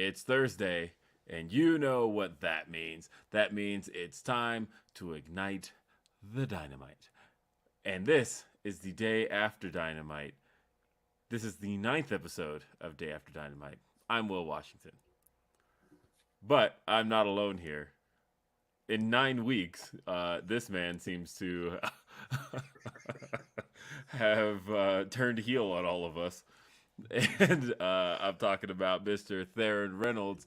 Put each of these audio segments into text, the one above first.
It's Thursday, and you know what that means. That means it's time to ignite the dynamite. And this is the day after Dynamite. This is the 9th episode of Day After Dynamite. I'm Will Washington. But I'm not alone here. In 9 weeks, this man seems to have turned heel on all of us. And I'm talking about Mr. Theron Reynolds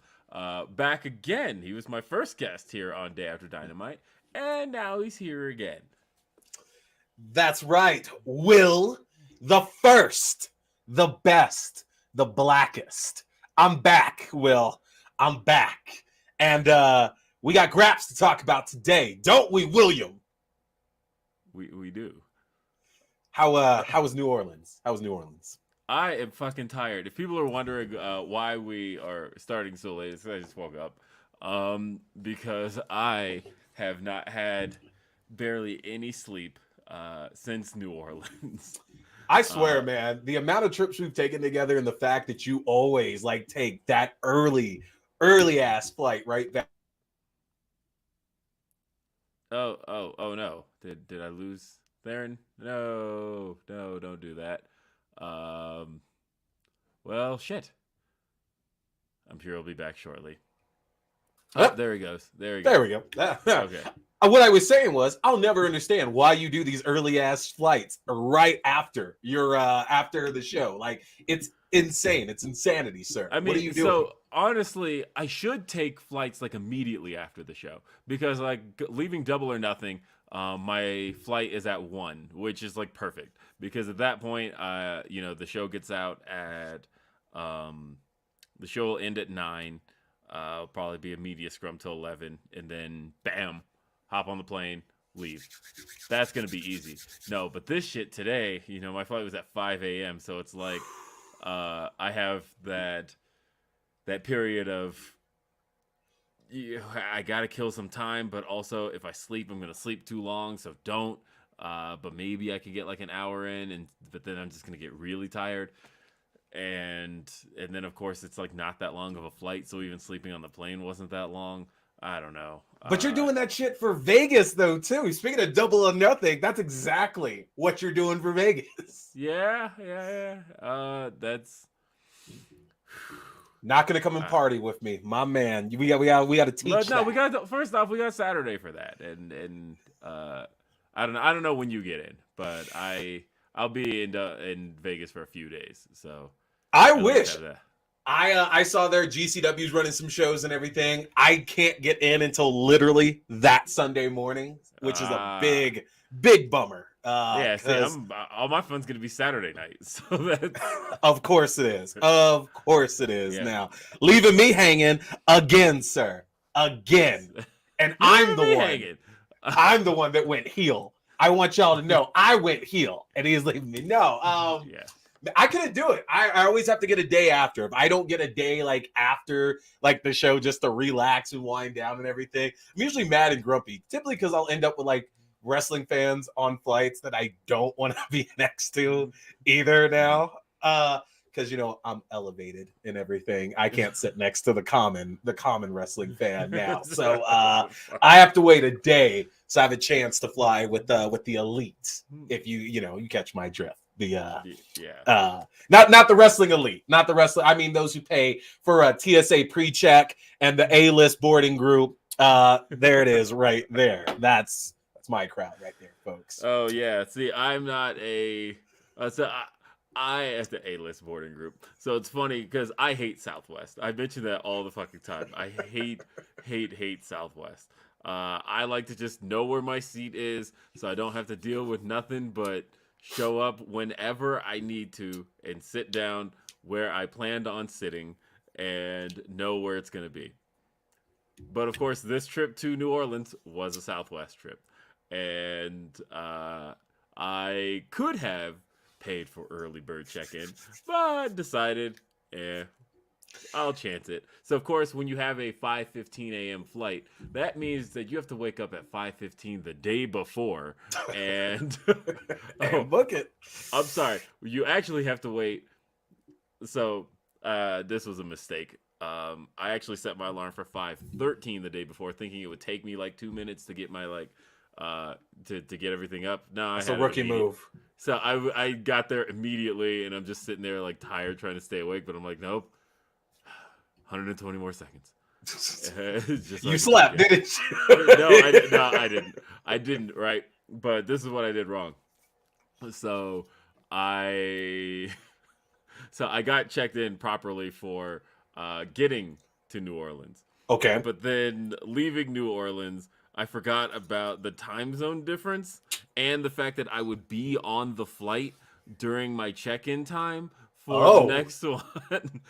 back again. He was my first guest here on Day After Dynamite, and now he's here again. That's right. Will, the first, the best, the blackest. I'm back, Will. I'm back. And we got graps to talk about today, don't we, William? We do. How was New Orleans? How was New Orleans? I am fucking tired. If people are wondering why we are starting so late, I just woke up. Because I have not had barely any sleep since New Orleans. I swear, man, the amount of trips we've taken together and the fact that you always take that early ass flight right back. Oh no. Did I lose Theron? No, don't do that. Well, shit. I'm sure he'll be back shortly. Oh, there he goes. There we go. Okay. What I was saying was, I'll never understand why you do these early ass flights right after your after the show. It's insane. It's insanity, sir. I mean, what are you doing? So honestly, I should take flights immediately after the show because leaving Double or Nothing, my flight is at 1, which is perfect because at that point, the show gets out at the show will end at 9. It'll probably be a media scrum till 11, and then bam, hop on the plane, leave. That's gonna be easy. No, but this shit today, my flight was at 5 a.m. So it's I have that period of I gotta kill some time, but also if I sleep, I'm gonna sleep too long, so don't. But maybe I could get an hour in, but then I'm just gonna get really tired. And then of course it's not that long of a flight, so even sleeping on the plane wasn't that long. I don't know. But you're doing that shit for Vegas though too. Speaking of Double or Nothing, that's exactly what you're doing for Vegas. Yeah. That's not gonna come and party with me, my man. We got to teach. No, we got first off, we got Saturday for that, and I don't know when you get in, but I'll be in Vegas for a few days, so I wish. I saw their GCW's running some shows and everything. I can't get in until literally that Sunday morning, which is a big bummer. See, all my fun's gonna be Saturday night, so that's of course it is. Of course it is. Yeah. Now leaving me hanging again, sir. Again, and I'm the one. I'm the one that went heel. I want y'all to know I went heel, and he's leaving me. No, yeah. I couldn't do it. I always have to get a day after. If I don't get a day after the show just to relax and wind down and everything, I'm usually mad and grumpy. Typically because I'll end up with wrestling fans on flights that I don't want to be next to either now. Because I'm elevated and everything. I can't sit next to the common wrestling fan now. So I have to wait a day so I have a chance to fly with the elites. If you catch my drift. Not the wrestling elite, not the wrestling. I mean those who pay for a TSA pre-check and the A-list boarding group. There it is, right there. That's my crowd right there, folks. Oh yeah. See, I'm not a. I as the A-list boarding group. So it's funny because I hate Southwest. I mention that all the fucking time. I hate Southwest. I like to just know where my seat is, so I don't have to deal with nothing but show up whenever I need to and sit down where I planned on sitting and know where it's going to be. But of course, this trip to New Orleans was a Southwest trip. And I could have paid for early bird check-in, but decided, I'll chance it. So, of course, when you have a 5:15 a.m. flight, that means that you have to wake up at 5:15 the day before. And book it. I'm sorry. You actually have to wait. So, this was a mistake. I actually set my alarm for 5:13 the day before, thinking it would take me like 2 minutes to get my to get everything up. No, I That's had a rookie move. So I got there immediately, and I'm just sitting there like tired, trying to stay awake. But I'm like, nope, 120 more seconds. Just You slept, didn't you? No, I didn't. No, I didn't. I didn't. Right, but this is what I did wrong. So I got checked in properly for getting to New Orleans. Okay. But then leaving New Orleans, I forgot about the time zone difference and the fact that I would be on the flight during my check-in time for the next one.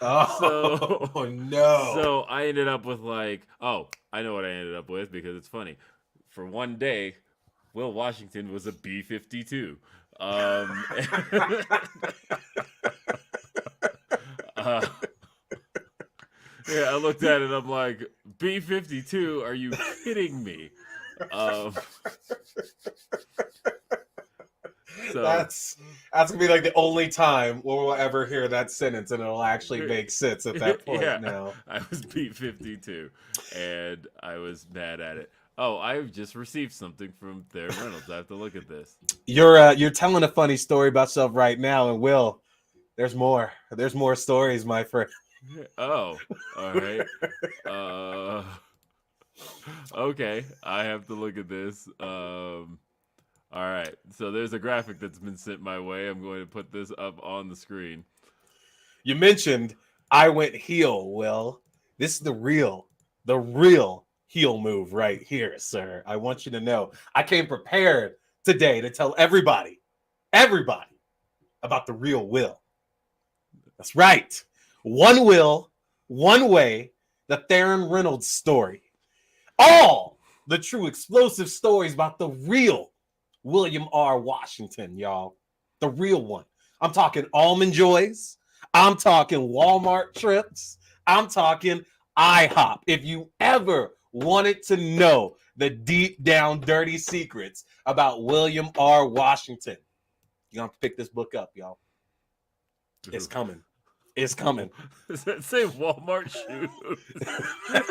Oh, no. So I ended up with I know what I ended up with because it's funny. For one day, Will Washington was a B-52. Yeah, I looked at it. I'm like, B-52? Are you kidding me? So that's gonna be like the only time we'll ever hear that sentence, and it'll actually make sense at that point. Yeah, now I was B-52, and I was mad at it. Oh, I've just received something from Theron Reynolds. I have to look at this. You're telling a funny story about yourself right now, and Will, there's more. There's more stories, my friend. Oh, all right. Okay, I have to look at this. All right, so there's a graphic that's been sent my way. I'm going to put this up on the screen. You mentioned I went heel, Will. This is the real heel move right here, sir. I want you to know. I came prepared today to tell everybody about the real Will. That's right. One Will, one way, the Theron Reynolds story. All the true explosive stories about the real William R. Washington, y'all. The real one. I'm talking Almond Joys. I'm talking Walmart trips. I'm talking IHOP. If you ever wanted to know the deep down dirty secrets about William R. Washington, you're going to have to pick this book up, y'all. It's coming. It's coming. Does that say Walmart shoes?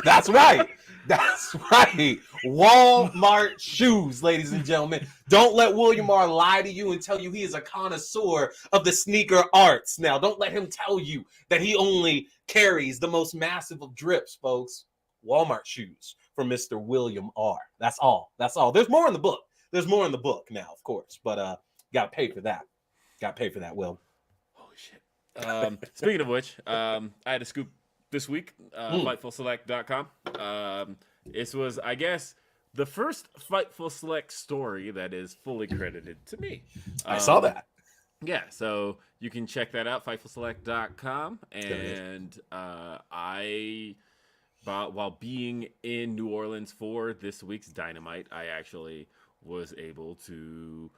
That's right. That's right. Walmart shoes, ladies and gentlemen. Don't let William R. lie to you and tell you he is a connoisseur of the sneaker arts. Now, don't let him tell you that he only carries the most massive of drips, folks. Walmart shoes for Mr. William R. That's all. That's all. There's more in the book. There's more in the book now, of course. But got to pay for that. Got to pay for that, Will. Holy shit. Speaking of which, I had a scoop this week, FightfulSelect.com. This was, I guess, the first Fightful Select story that is fully credited to me. I saw that. Yeah, so you can check that out, FightfulSelect.com. And while being in New Orleans for this week's Dynamite, I actually was able to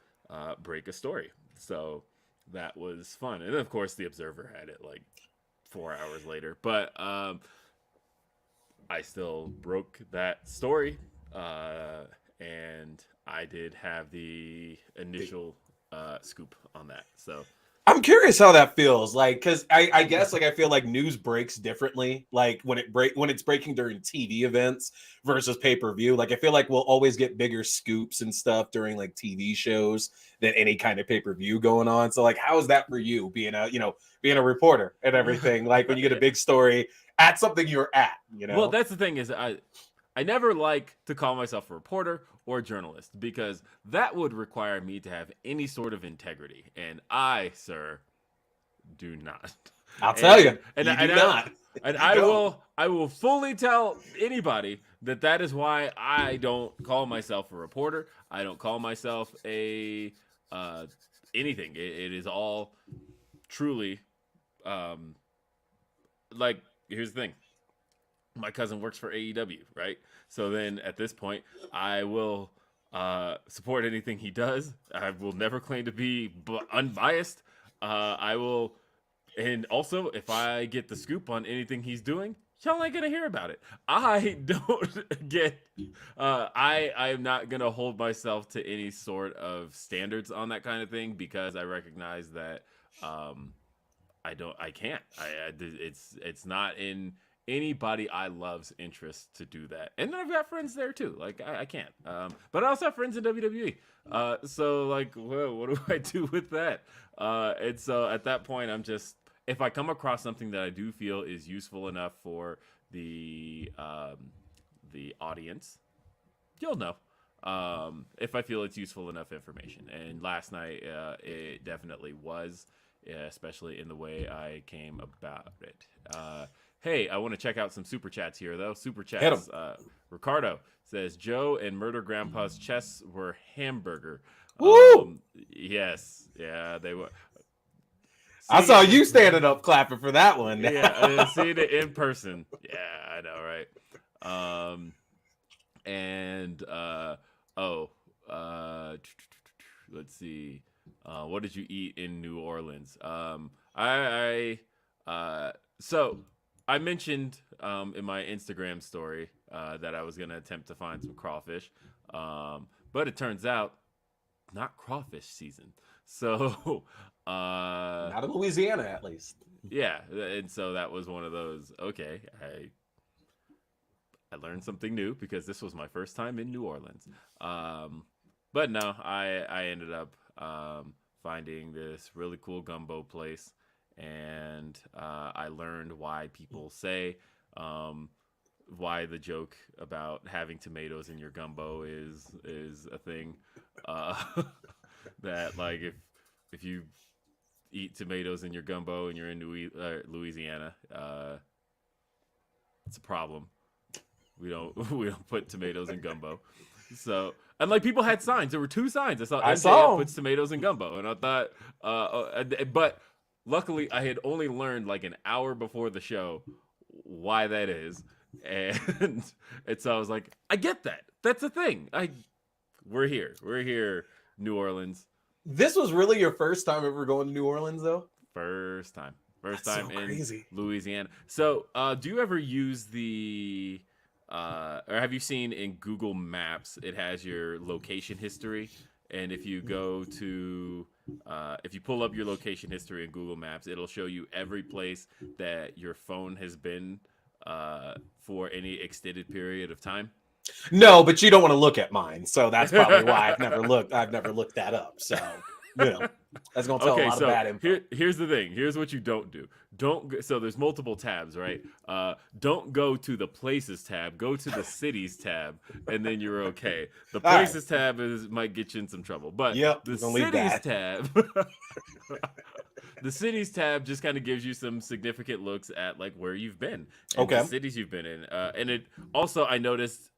break a story. So that was fun. And of course, the Observer had it like 4 hours later. But I still broke that story. And I did have the initial scoop on that. So I'm curious how that feels, like, because I guess, like, I feel like news breaks differently, like when it's breaking during TV events versus pay-per-view. Like, I feel like we'll always get bigger scoops and stuff during like TV shows than any kind of pay-per-view going on. So, like, how is that for you, being a reporter and everything? Like, when you get a big story at something you're at, Well, that's the thing is I never like to call myself a reporter or a journalist because that would require me to have any sort of integrity, and I, sir, do not. I'll tell you, and you do not. And I will fully tell anybody that is why I don't call myself a reporter. I don't call myself a anything. It is all truly like, here's the thing. My cousin works for AEW, right? So then at this point, I will support anything he does. I will never claim to be unbiased. I will, and also if I get the scoop on anything he's doing, y'all ain't gonna hear about it. I don't get. I am not gonna hold myself to any sort of standards on that kind of thing because I recognize that I can't. It's not in anybody I love's interest to do that. And then I've got friends there too. Like I can't. But I also have friends in WWE. So like, whoa, what do I do with that? And so at that point, I'm just, if I come across something that I do feel is useful enough for the audience, you'll know. If I feel it's useful enough information. And last night, it definitely was, especially in the way I came about it. Hey, I want to check out some super chats here, though. Super chats. Ricardo says, Joe and Murder Grandpa's chests were hamburger. Woo! Yes. Yeah, they were. I saw you standing up clapping for that one. Yeah, seeing it in person. Yeah, I know, right? Let's see. What did you eat in New Orleans? So I mentioned in my Instagram story that I was gonna attempt to find some crawfish, but it turns out not crawfish season. So not in Louisiana, at least. Yeah, and so that was one of those. Okay, I learned something new because this was my first time in New Orleans. But no, I ended up finding this really cool gumbo place, and I learned why people say why the joke about having tomatoes in your gumbo is a thing. That like if you eat tomatoes in your gumbo and you're in Louisiana, it's a problem. We don't put tomatoes in gumbo. So, and like people had signs. There were 2 signs. I saw puts tomatoes in gumbo, and I thought, but luckily I had only learned like an hour before the show why that is, and so I was like, I get that. That's a thing. We're here, New Orleans. This was really your first time ever going to New Orleans, though? First time That's so in crazy. Louisiana. So, do you ever use the, or have you seen in Google Maps, it has your location history? And if you go to, if you pull up your location history in Google Maps, it'll show you every place that your phone has been for any extended period of time. No, but you don't want to look at mine, so that's probably why I've never looked that up. So, that's gonna tell a lot of bad info. Here's the thing. Here's what you don't do. So there's multiple tabs, right? Don't go to the places tab. Go to the cities tab, and then you're okay. The places tab might get you in some trouble, but the cities tab. The cities tab just kind of gives you some significant looks at like where you've been, and the cities you've been in, and it also I noticed.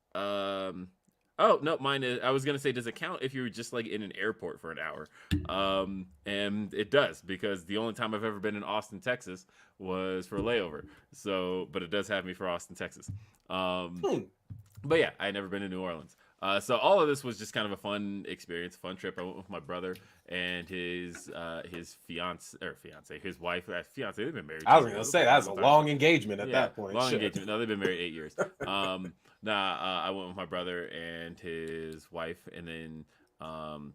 Oh no, mine is. I was gonna say, does it count if you were just like in an airport for an hour? And it does, because the only time I've ever been in Austin, Texas, was for a layover. So, but it does have me for Austin, Texas. But yeah, I had never been to New Orleans. So all of this was just kind of a fun experience, fun trip. I went with my brother and his fiance, his wife, fiance. They've been married. I was gonna say that's a long engagement at that point. Long engagement. No, they've been married 8 years. I went with my brother and his wife, and then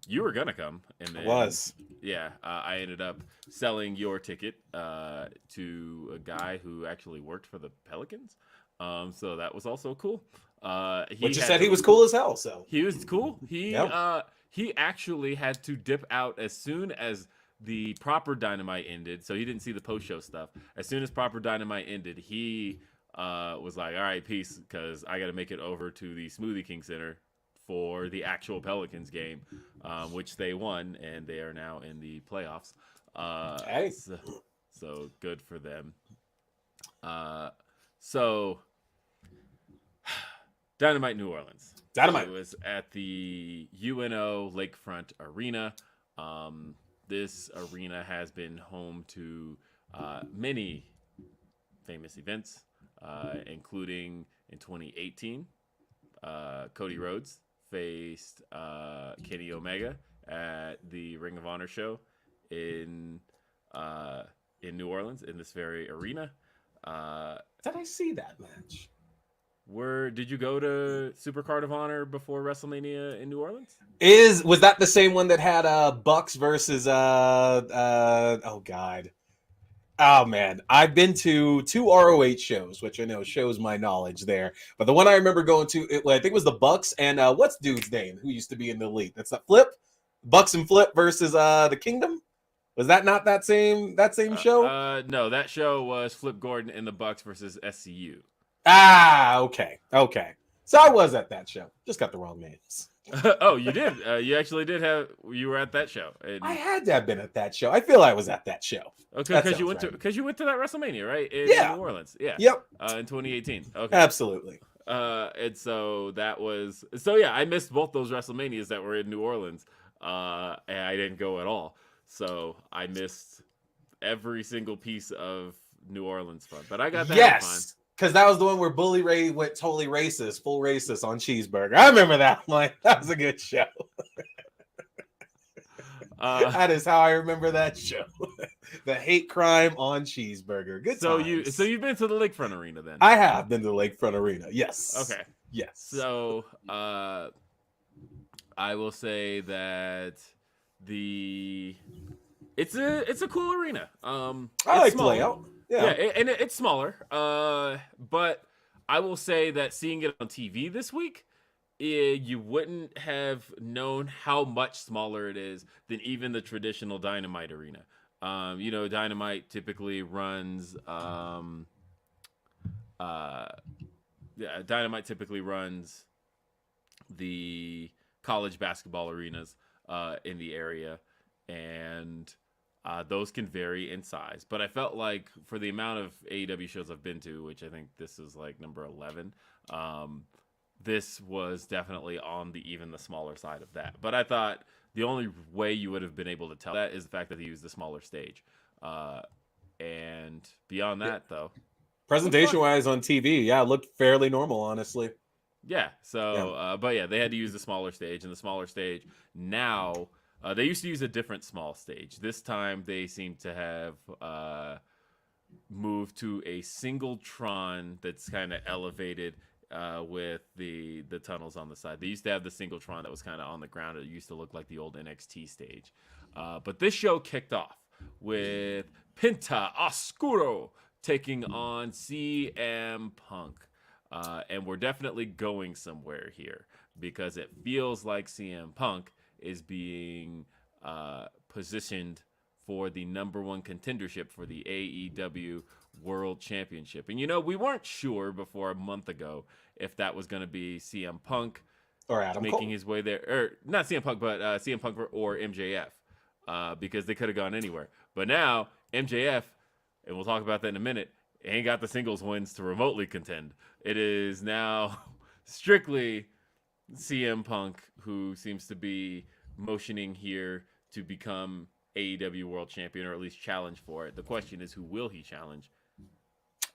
you were gonna come, and then I ended up selling your ticket to a guy who actually worked for the Pelicans. So that was also cool. But you said he was cool as hell, so he was cool. He actually had to dip out as soon as the proper Dynamite ended, so he didn't see the post-show stuff. As soon as proper Dynamite ended, he was like, all right, peace, because I got to make it over to the Smoothie King Center for the actual Pelicans game, which they won, and they are now in the playoffs. So good for them. So Dynamite New Orleans. Dynamite. It was at the UNO Lakefront Arena. This arena has been home to many famous events, including in 2018, Cody Rhodes faced Kenny Omega at the Ring of Honor show in New Orleans, in this very arena. Did I see that match? Did you go to Supercard of Honor before WrestleMania in New Orleans? Was that the same one that had Bucks versus oh god, Oh man, I've been to two ROH shows, which I know shows my knowledge there. But the one I remember going to, I think it was the Bucks and what's dude's name who used to be in the Elite? That's not Flip. Bucks and Flip versus the Kingdom. Was that not that same show? No, that show was Flip Gordon and the Bucks versus SCU. Ah, okay. So I was at that show. Just got the wrong names. Oh, you did. You actually did have. You were at that show. And, I had to have been at that show. I feel I was at that show. okay, That because you sounds went right. to that WrestleMania, right? In Yeah. New Orleans. Yeah. Yep. In 2018. Okay. Absolutely. And so that was. So yeah, I missed both those WrestleManias that were in New Orleans. And I didn't go at all. So I missed every single piece of New Orleans fun. But I got that fine. Yes. Because that was the one where Bully Ray went totally racist, full racist on Cheeseburger. I remember that one. That was a good show. That is how I remember that show. The hate crime on Cheeseburger. Good times. So you've been to the Lakefront Arena then? I have been to the Lakefront Arena. Yes. Okay. Yes. So I will say that it's a cool arena. I like the layout. Yeah. And it's smaller. But I will say that seeing it on TV this week, you wouldn't have known how much smaller it is than even the traditional Dynamite arena. Dynamite typically runs. Dynamite typically runs the college basketball arenas in the area, and those can vary in size. But I felt like for the amount of AEW shows I've been to, which I think this is like number 11, this was definitely on even the smaller side of that. But I thought the only way you would have been able to tell that is the fact that they used the smaller stage. And beyond that, though, presentation-wise on TV, yeah, it looked fairly normal, honestly. Yeah. So, but yeah, they had to use the smaller stage, and the smaller stage now. They used to use a different small stage. This time, they seem to have moved to a single Tron that's kind of elevated with the tunnels on the side. They used to have the single Tron that was kind of on the ground. It used to look like the old NXT stage. But this show kicked off with Pinta Oscuro taking on CM Punk. And we're definitely going somewhere here because it feels like CM Punk is being positioned for the number one contendership for the AEW World Championship. And, we weren't sure before a month ago if that was going to be CM Punk or Adam making Cole. his way there. Or not CM Punk, but CM Punk or MJF because they could have gone anywhere. But now MJF, and we'll talk about that in a minute, ain't got the singles wins to remotely contend. It is now strictly CM Punk who seems to be motioning here to become AEW World Champion, or at least challenge for it. The question is, who will he challenge?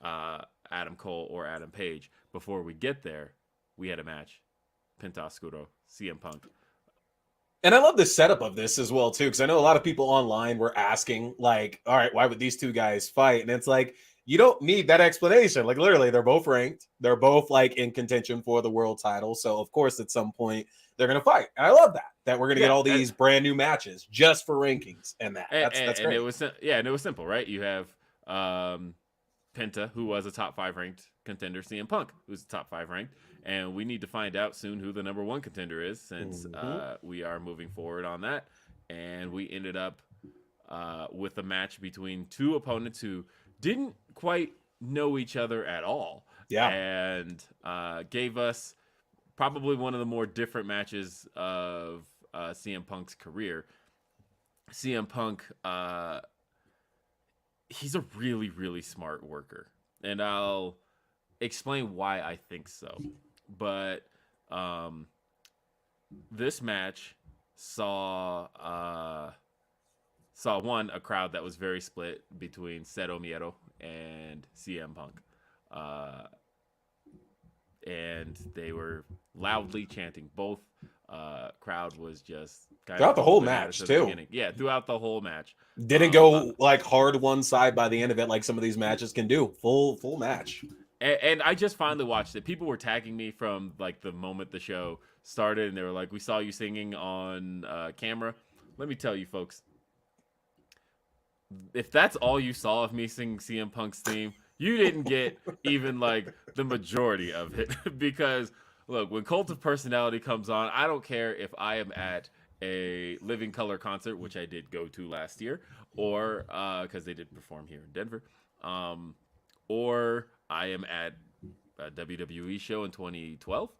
Adam Cole or Adam Page? Before we get there, we had a match. Penta Oscuro, CM Punk. And I love the setup of this as well, too, because I know a lot of people online were asking, like, all right, why would these two guys fight? And it's like, you don't need that explanation. Like, literally, they're both ranked. They're both, like, in contention for the world title. So, of course, at some point, they're going to fight. And I love that we're going to get all these brand new matches just for rankings and that. That's great. And it was simple, right? You have Penta, who was a top 5 ranked contender, CM Punk, who's top 5 ranked. And we need to find out soon who the number 1 contender is, since we are moving forward on that. And we ended up with a match between two opponents who didn't quite know each other at all. Yeah. And gave us probably one of the more different matches of CM Punk's career. CM Punk, he's a really, really smart worker. And I'll explain why I think so. But this match saw a crowd that was very split between Cero Miedo and CM Punk. And they were loudly chanting. Both crowd was just kind throughout of the whole match too. Yeah, throughout the whole match. Didn't go like hard one side by the end of it like some of these matches can do. Full match. And I just finally watched it. People were tagging me from like the moment the show started, and they were like, "We saw you singing on camera." Let me tell you, folks, if that's all you saw of me singing CM Punk's theme, you didn't get even like the majority of it. Because look, when Cult of Personality comes on, I don't care if I am at a Living Color concert, which I did go to last year, or because they did perform here in Denver, or I am at a WWE show in 2012,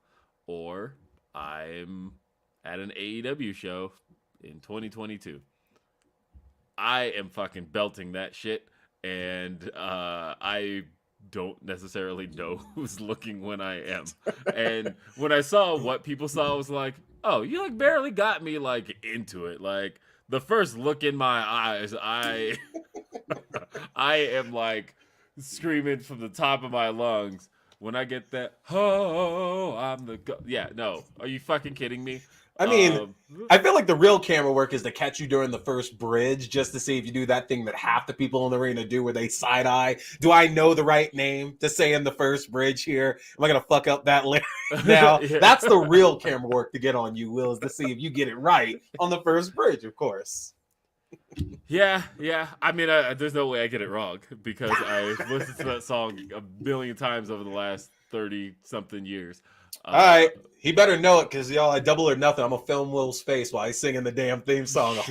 or I'm at an AEW show in 2022. I am fucking belting that shit, and I don't necessarily know who's looking when I am. And when I saw what people saw, I was like, oh, you like barely got me like into it. Like the first look in my eyes, I am like screaming from the top of my lungs when I get that. Oh, I'm the yeah. No, are you fucking kidding me? I mean, I feel like the real camera work is to catch you during the first bridge, just to see if you do that thing that half the people in the arena do, where they side eye. Do I know the right name to say in the first bridge here? Am I gonna fuck up that lyric? Now, Yeah. that's the real camera work to get on you, Will, is to see if you get it right on the first bridge, of course. Yeah. I mean, there's no way I get it wrong because I've listened to that song a million times over the last 30-something years. All right, he better know it, because y'all, I Double or Nothing, I'm gonna film Will's face while he's singing the damn theme song the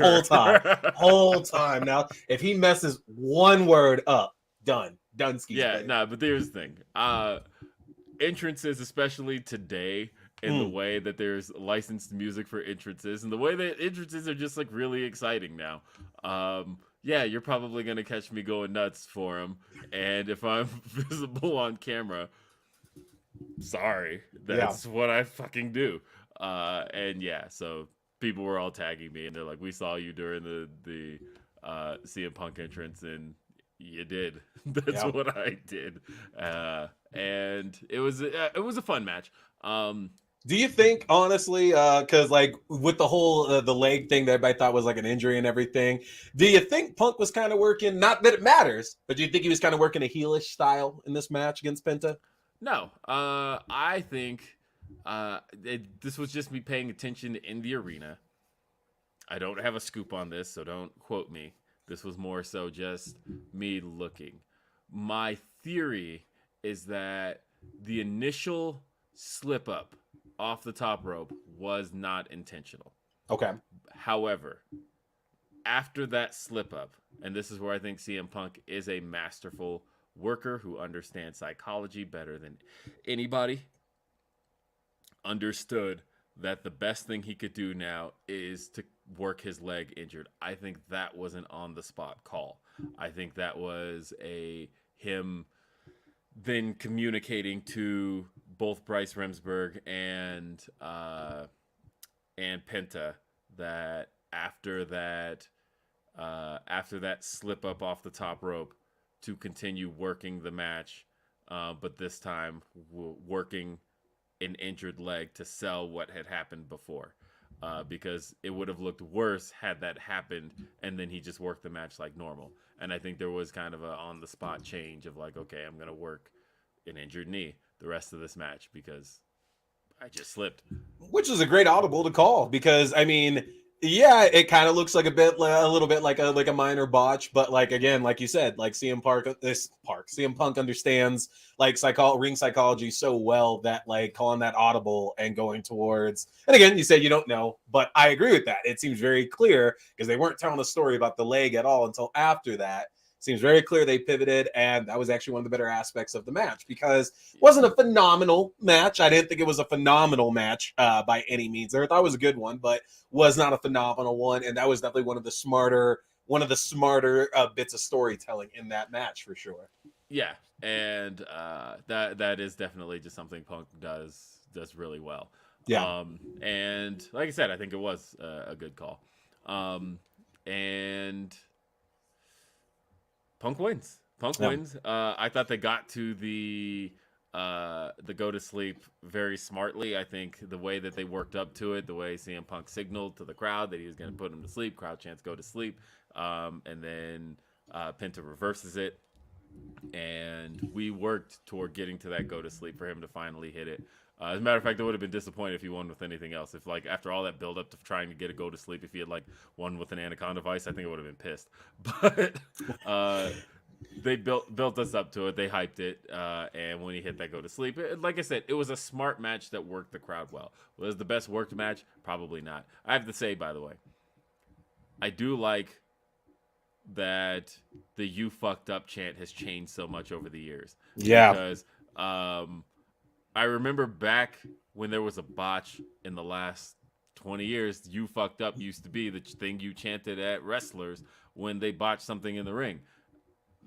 whole time. Now, if he messes one word up, done skis. Yeah, nah, but here's the thing. Entrances, especially today, in the way that there's licensed music for entrances, and the way that entrances are just like really exciting now. Yeah, you're probably gonna catch me going nuts for them, and if I'm visible on camera, sorry, that's what I fucking do. And yeah, so people were all tagging me, and they're like, "We saw you during the CM Punk entrance, and you did." That's what I did, and it was a fun match. Do you think, honestly, because like with the whole the leg thing that everybody thought was like an injury and everything, do you think Punk was kind of working? Not that it matters, but do you think he was kind of working a heelish style in this match against Penta? No, I think this was just me paying attention in the arena. I don't have a scoop on this, so don't quote me. This was more so just me looking. My theory is that the initial slip up off the top rope was not intentional. Okay. However, after that slip up, and this is where I think CM Punk is a masterful worker who understands psychology better than anybody, understood that the best thing he could do now is to work his leg injured. I think that was an on the spot call. I think that was him then communicating to both Bryce Remsburg and Penta that after that slip up off the top rope, to continue working the match, but this time working an injured leg to sell what had happened before, because it would have looked worse had that happened and then he just worked the match like normal. And I think there was kind of a on the spot change of like, okay, I'm gonna work an injured knee the rest of this match because I just slipped. Which is a great audible to call, because I mean, yeah, it kind of looks like a little bit like a minor botch, but like again, like you said, like CM Punk understands like ring psychology so well that like calling that audible and going towards, and again, you said you don't know, but I agree with that. It seems very clear because they weren't telling the story about the leg at all until after that. Seems very clear they pivoted, and that was actually one of the better aspects of the match, because it wasn't a phenomenal match. I didn't think it was a phenomenal match by any means. I thought it was a good one, but was not a phenomenal one, and that was definitely one of the smarter bits of storytelling in that match for sure. Yeah, and that is definitely just something Punk does really well. Yeah, and like I said, I think it was a good call. And Punk wins. Punk wins. I thought they got to the go to sleep very smartly. I think the way that they worked up to it, the way CM Punk signaled to the crowd that he was going to put him to sleep, crowd chants go to sleep, and then Penta reverses it. and we worked toward getting to that go to sleep for him to finally hit it. As a matter of fact, I would have been disappointed if he won with anything else. If like after all that build up to trying to get a go to sleep, if he had like won with an anaconda vice, I think I would have been pissed. But they built us up to it. They hyped it, and when he hit that go to sleep, like I said, it was a smart match that worked the crowd well. Was it the best worked match? Probably not. I have to say, by the way, I do like that the "you fucked up" chant has changed so much over the years. Yeah, Because I remember back when there was a botch in the last 20 years, "you fucked up" used to be the thing you chanted at wrestlers when they botched something in the ring.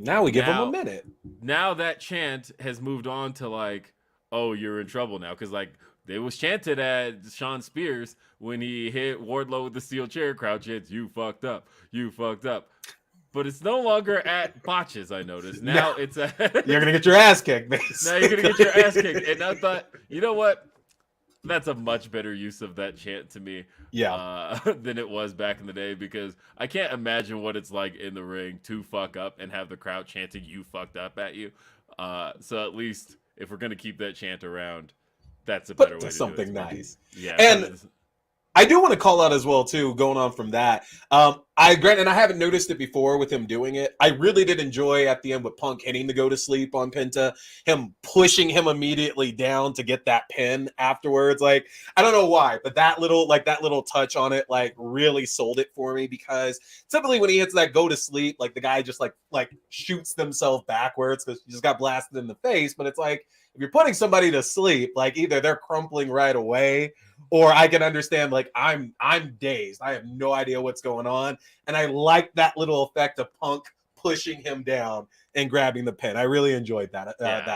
now we give them a minute. Now that chant has moved on to like, "oh, you're in trouble now," because like it was chanted at Sean Spears when he hit Wardlow with the steel chair. Crowd chants, "you fucked up, you fucked up." But it's no longer at botches, I noticed. Now it's at... You're going to get your ass kicked, basically. Now you're going to get your ass kicked. And I thought, you know what? That's a much better use of that chant to me than it was back in the day, because I can't imagine what it's like in the ring to fuck up and have the crowd chanting "you fucked up" at you. So at least if we're going to keep that chant around, that's a better way to something do it. nice. Yeah. And I do want to call out as well, too, going on from that. I haven't noticed it before with him doing it. I really did enjoy at the end with Punk hitting the go to sleep on Pinta, him pushing him immediately down to get that pin afterwards. Like, I don't know why, but that little touch on it, like, really sold it for me, because typically when he hits that go to sleep, like, the guy just like shoots themselves backwards because he just got blasted in the face. But it's like, if you're putting somebody to sleep, like, either they're crumpling right away, or I can understand, like, I'm dazed. I have no idea what's going on. And I like that little effect of Punk pushing him down and grabbing the pin. I really enjoyed that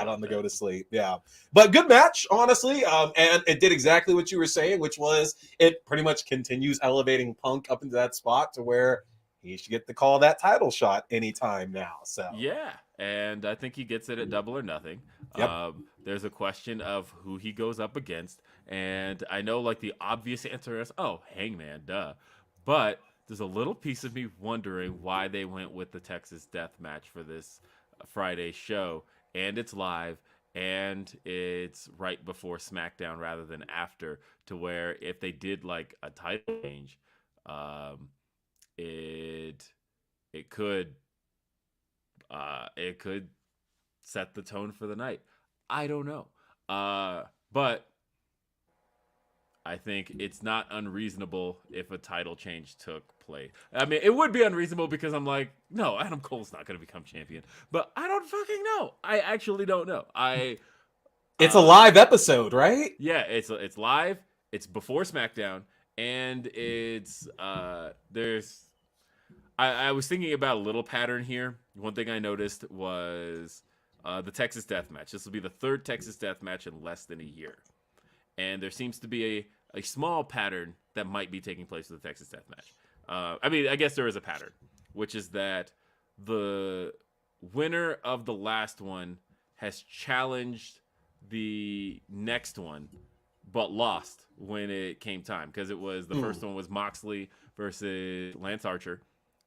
on the go to sleep. Yeah. But good match, honestly. And it did exactly what you were saying, which was it pretty much continues elevating Punk up into that spot to where he should get to call that title shot anytime now. So yeah, and I think he gets it at Double or Nothing. Yep. There's a question of who he goes up against, and I know like the obvious answer is, oh, Hangman, duh. But there's a little piece of me wondering why they went with the Texas Death Match for this Friday show, and it's live, and it's right before SmackDown rather than after, to where if they did like a title change, it could set the tone for the night. I don't know. But I think it's not unreasonable if a title change took place. I mean, it would be unreasonable because I'm like, no, Adam Cole's not going to become champion. But I don't fucking know. I actually don't know. It's a live episode, right? Yeah, it's live. It's before SmackDown, and it's there's. I was thinking about a little pattern here. One thing I noticed was the Texas Death Match. This will be the third Texas Death Match in less than a year. And there seems to be a small pattern that might be taking place with the Texas Death Match. I mean, I guess there is a pattern, which is that the winner of the last one has challenged the next one, but lost when it came time. Because it was the first one was Moxley versus Lance Archer.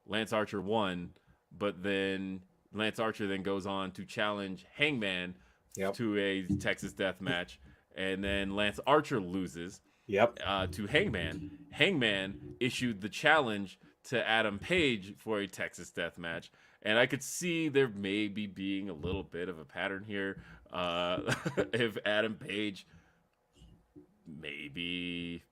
Lance Archer won, but then Lance Archer then goes on to challenge Hangman to a Texas Death Match. And then Lance Archer loses to Hangman. Hangman issued the challenge to Adam Page for a Texas Death Match. And I could see there maybe being a little bit of a pattern here. If Adam Page maybe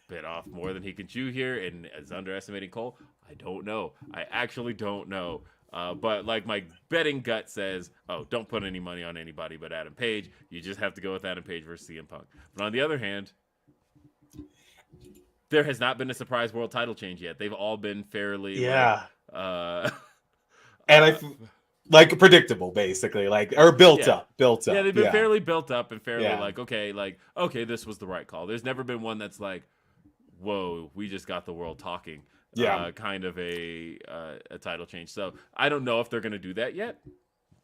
bit off more than he can chew here and is underestimating Cole, I don't know. I actually don't know. But like my betting gut says, oh, don't put any money on anybody but Adam Page. You just have to go with Adam Page versus CM Punk. But on the other hand, there has not been a surprise world title change yet. They've all been fairly like predictable, basically, or built up. Yeah, they've been fairly built up and fairly okay, this was the right call. There's never been one that's like, whoa, we just got the world talking. Kind of a title change. So I don't know if they're going to do that yet.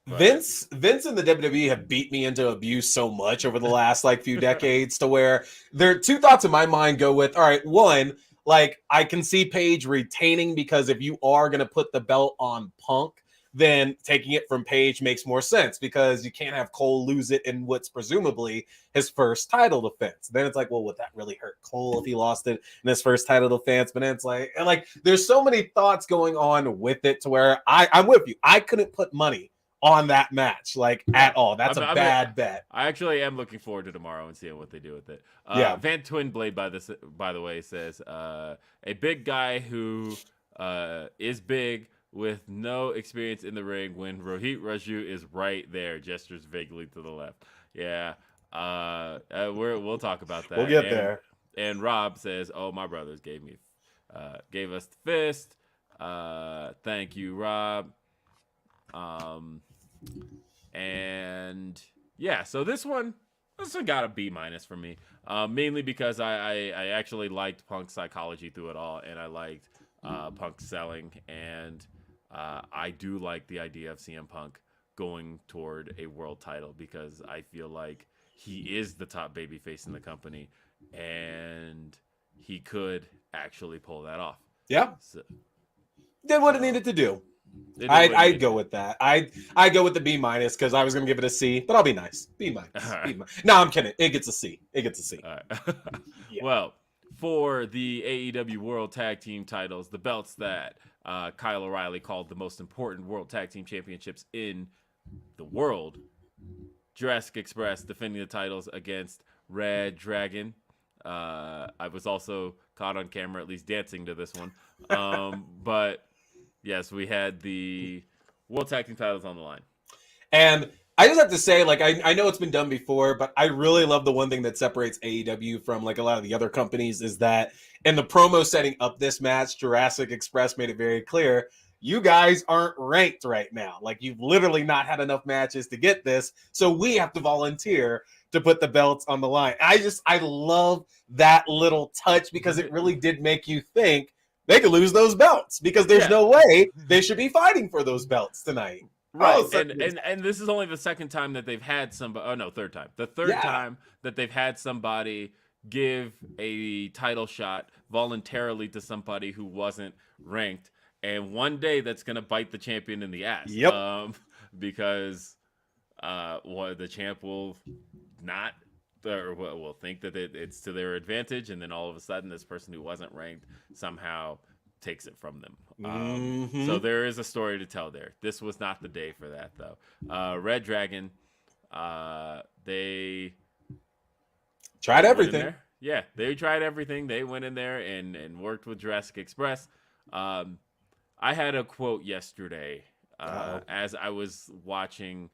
But Vince and the WWE have beat me into abuse so much over the last few decades to where there are two thoughts in my mind go with, all right, one, I can see Paige retaining, because if you are going to put the belt on Punk, then taking it from Page makes more sense because you can't have Cole lose it in what's presumably his first title defense. Then it's like, well, would that really hurt Cole if he lost it in his first title defense? But then it's like there's so many thoughts going on with it to where I'm with you. I couldn't put money on that match at all. That's a bad bet. I actually am looking forward to tomorrow and seeing what they do with it. Van Twinblade, by the way, says a big guy who is big with no experience in the ring when Rohit Raju is right there, gestures vaguely to the left. Yeah, we'll talk about that. We'll get there. And Rob says, "Oh, my brothers gave us the fist. Thank you, Rob." And yeah, so this one got a B- for me, mainly because I actually liked Punk's psychology through it all, and I liked Punk's selling, and I do like the idea of CM Punk going toward a world title because I feel like he is the top babyface in the company, and he could actually pull that off. Yeah, did what it needed to do. I'd go with that. I go with the B- because I was gonna give it a C, but I'll be nice. B-. Right. No, I'm kidding. It gets a C. All right. Well, for the AEW World Tag Team titles, the belts that Kyle O'Reilly called the most important World Tag Team Championships in the world, Jurassic Express defending the titles against Red Dragon. I was also caught on camera at least dancing to this one. But yes, we had the World Tag Team titles on the line. And I just have to say, I know it's been done before, but I really love the one thing that separates AEW from a lot of the other companies is that in the promo setting up this match, Jurassic Express made it very clear, you guys aren't ranked right now. You've literally not had enough matches to get this, so we have to volunteer to put the belts on the line. I love that little touch because it really did make you think they could lose those belts because there's no way they should be fighting for those belts tonight. Right, and this is only the second time that they've had somebody. Oh no, third time. The third time that they've had somebody give a title shot voluntarily to somebody who wasn't ranked, and one day that's gonna bite the champion in the ass. Yep. Because the champ will not. Or will think that it's to their advantage, and then all of a sudden, this person who wasn't ranked somehow takes it from them. So there is a story to tell there. This was not the day for that, though. Red Dragon, they tried everything. Yeah, they tried everything. They went in there and worked with Jurassic Express. I had a quote yesterday as I was watching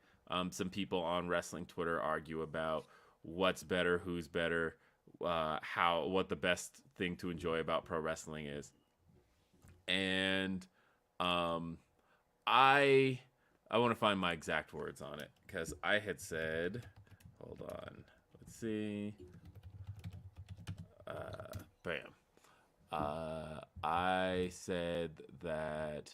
some people on wrestling Twitter argue about what's better, who's better, what the best thing to enjoy about pro wrestling is. And I want to find my exact words on it because I had said, hold on, let's see. I said that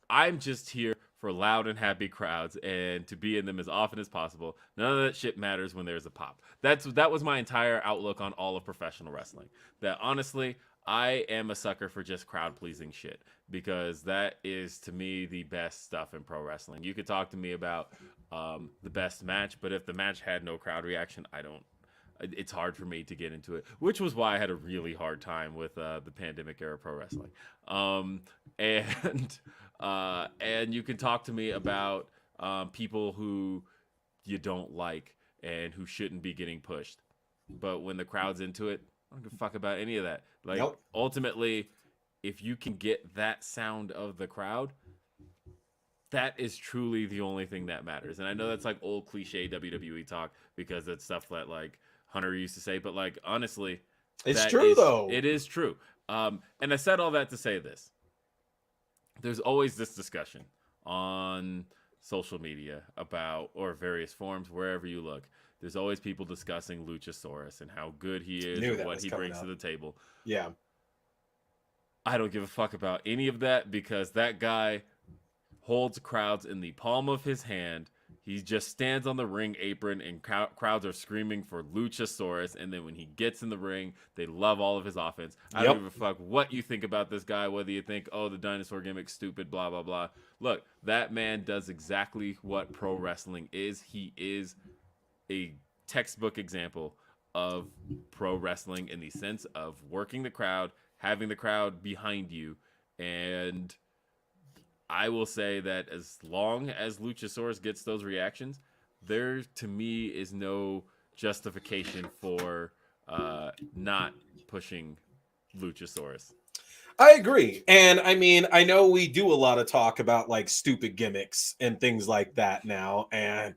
I'm just here for loud and happy crowds and to be in them as often as possible. None of that shit matters when there's a pop. That was my entire outlook on all of professional wrestling. That honestly, I am a sucker for just crowd pleasing shit because that is to me the best stuff in pro wrestling. You could talk to me about the best match, but if the match had no crowd reaction, it's hard for me to get into it, which was why I had a really hard time with the pandemic era pro wrestling. And you can talk to me about people who you don't like and who shouldn't be getting pushed. But when the crowd's into it, I don't give a fuck about any of that. Ultimately, if you can get that sound of the crowd, that is truly the only thing that matters. And I know that's old cliche WWE talk because it's stuff that Hunter used to say, but honestly, it's true though. It is true. And I said all that to say this. There's always this discussion on social media or various forums, wherever you look. There's always people discussing Luchasaurus and how good he is and what he brings to the table. Yeah. I don't give a fuck about any of that because that guy holds crowds in the palm of his hand. He just stands on the ring apron and crowds are screaming for Luchasaurus. And then when he gets in the ring, they love all of his offense. I don't give a fuck what you think about this guy, whether you think, oh, the dinosaur gimmick's stupid, blah, blah, blah. Look, that man does exactly what pro wrestling is. He is a textbook example of pro wrestling in the sense of working the crowd, having the crowd behind you. And I will say that as long as Luchasaurus gets those reactions, there to me is no justification for not pushing Luchasaurus. I agree. And I mean, I know we do a lot of talk about like stupid gimmicks and things like that now. And,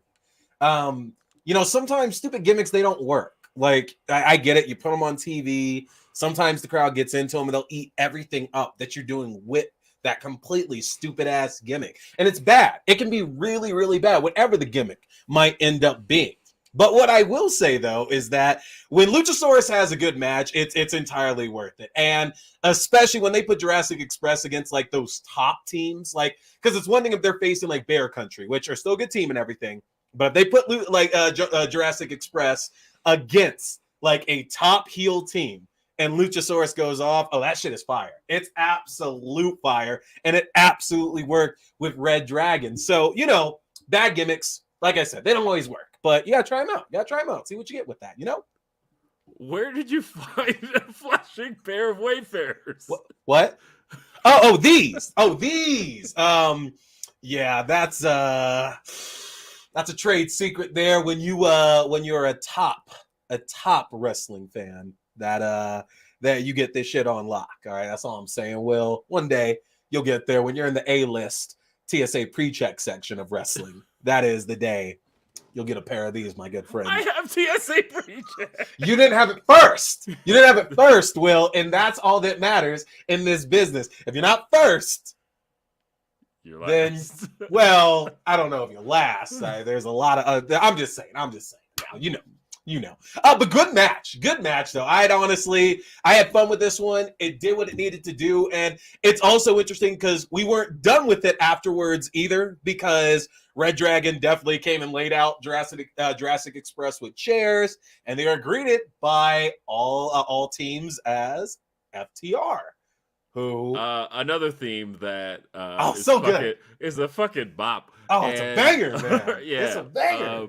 sometimes stupid gimmicks, they don't work. Like, I get it. You put them on TV. Sometimes the crowd gets into them and they'll eat everything up that you're doing with that completely stupid ass gimmick. And it's bad. It can be really, really bad, whatever the gimmick might end up being. But what I will say, though, is that when Luchasaurus has a good match, it's entirely worth it. And especially when they put Jurassic Express against like those top teams, like, because it's one thing if they're facing like Bear Country, which are still a good team and everything. But if they put Jurassic Express against like a top heel team, and Luchasaurus goes off, oh, that shit is fire. It's absolute fire. And it absolutely worked with Red Dragon. So, bad gimmicks, like I said, they don't always work. But you got to try them out. See what you get with that, Where did you find a flashing pair of Wayfarers? What? Oh, these. Yeah, that's a trade secret there when you're a top wrestling fan. That you get this shit on lock. All right, that's all I'm saying. Will, one day you'll get there when you're in the A-list TSA pre-check section of wrestling. That is the day you'll get a pair of these, my good friend. I have TSA pre-check. You didn't have it first. Will, and that's all that matters in this business. If you're not first, you're last. Then, well, I don't know if you last. There's a lot of. I'm just saying. Now, but good match though. I had fun with this one. It did what it needed to do, and it's also interesting because we weren't done with it afterwards either, because Red Dragon definitely came and laid out Jurassic Express with chairs, and they are greeted by all teams as FTR. Who another theme that is a fucking bop. It's a banger, man. Yeah, it's a banger.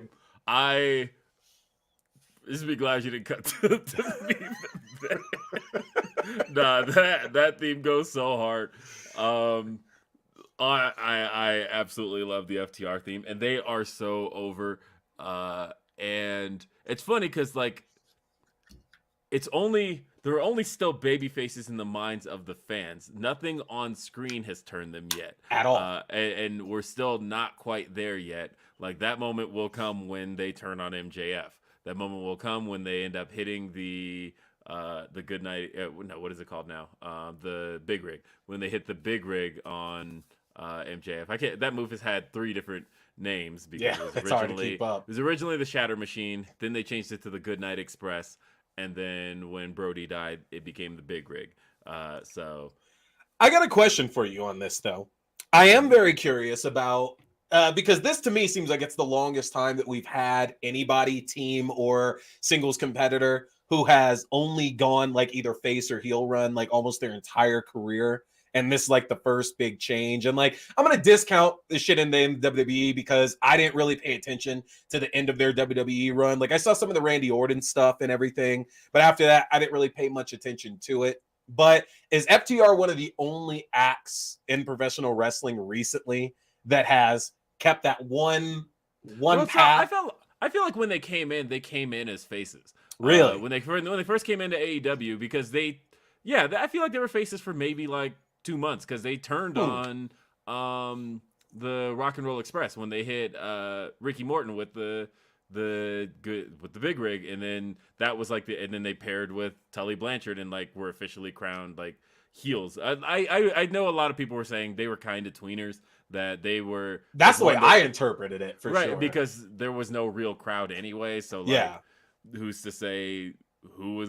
Just be glad you didn't cut to the theme. Nah, that theme goes so hard. I absolutely love the FTR theme, and they are so over. And it's funny because like there are only still baby faces in the minds of the fans. Nothing on screen has turned them yet at all, and we're still not quite there yet. Like that moment will come when they turn on MJF. That moment will come when they end up hitting the good night. No, what is it called now? The big rig. When they hit the big rig on MJF. That move has had 3 different names because it's hard to keep up. It was originally the Shatter Machine. Then they changed it to the Good Night Express, and then when Brody died, it became the big rig. So I got a question for you on this though. I am very curious about. Because this to me seems like it's the longest time that we've had anybody, team or singles competitor, who has only gone like either face or heel run like almost their entire career. And this is like the first big change. And like, I'm going to discount this shit in the WWE because I didn't really pay attention to the end of their WWE run. Like I saw some of the Randy Orton stuff and everything, but after that, I didn't really pay much attention to it. But is FTR one of the only acts in professional wrestling recently that has kept that one path? I feel like when they came in as faces. Really? When they first came into AEW, because I feel like they were faces for maybe like 2 months because they turned on the Rock and Roll Express when they hit Ricky Morton with the big rig, and then that was like and then they paired with Tully Blanchard and like were officially crowned like heels. I know a lot of people were saying they were kind of tweeners, that they were. That's the way I interpreted it, for sure. Right, because there was no real crowd anyway. So like, who's to say who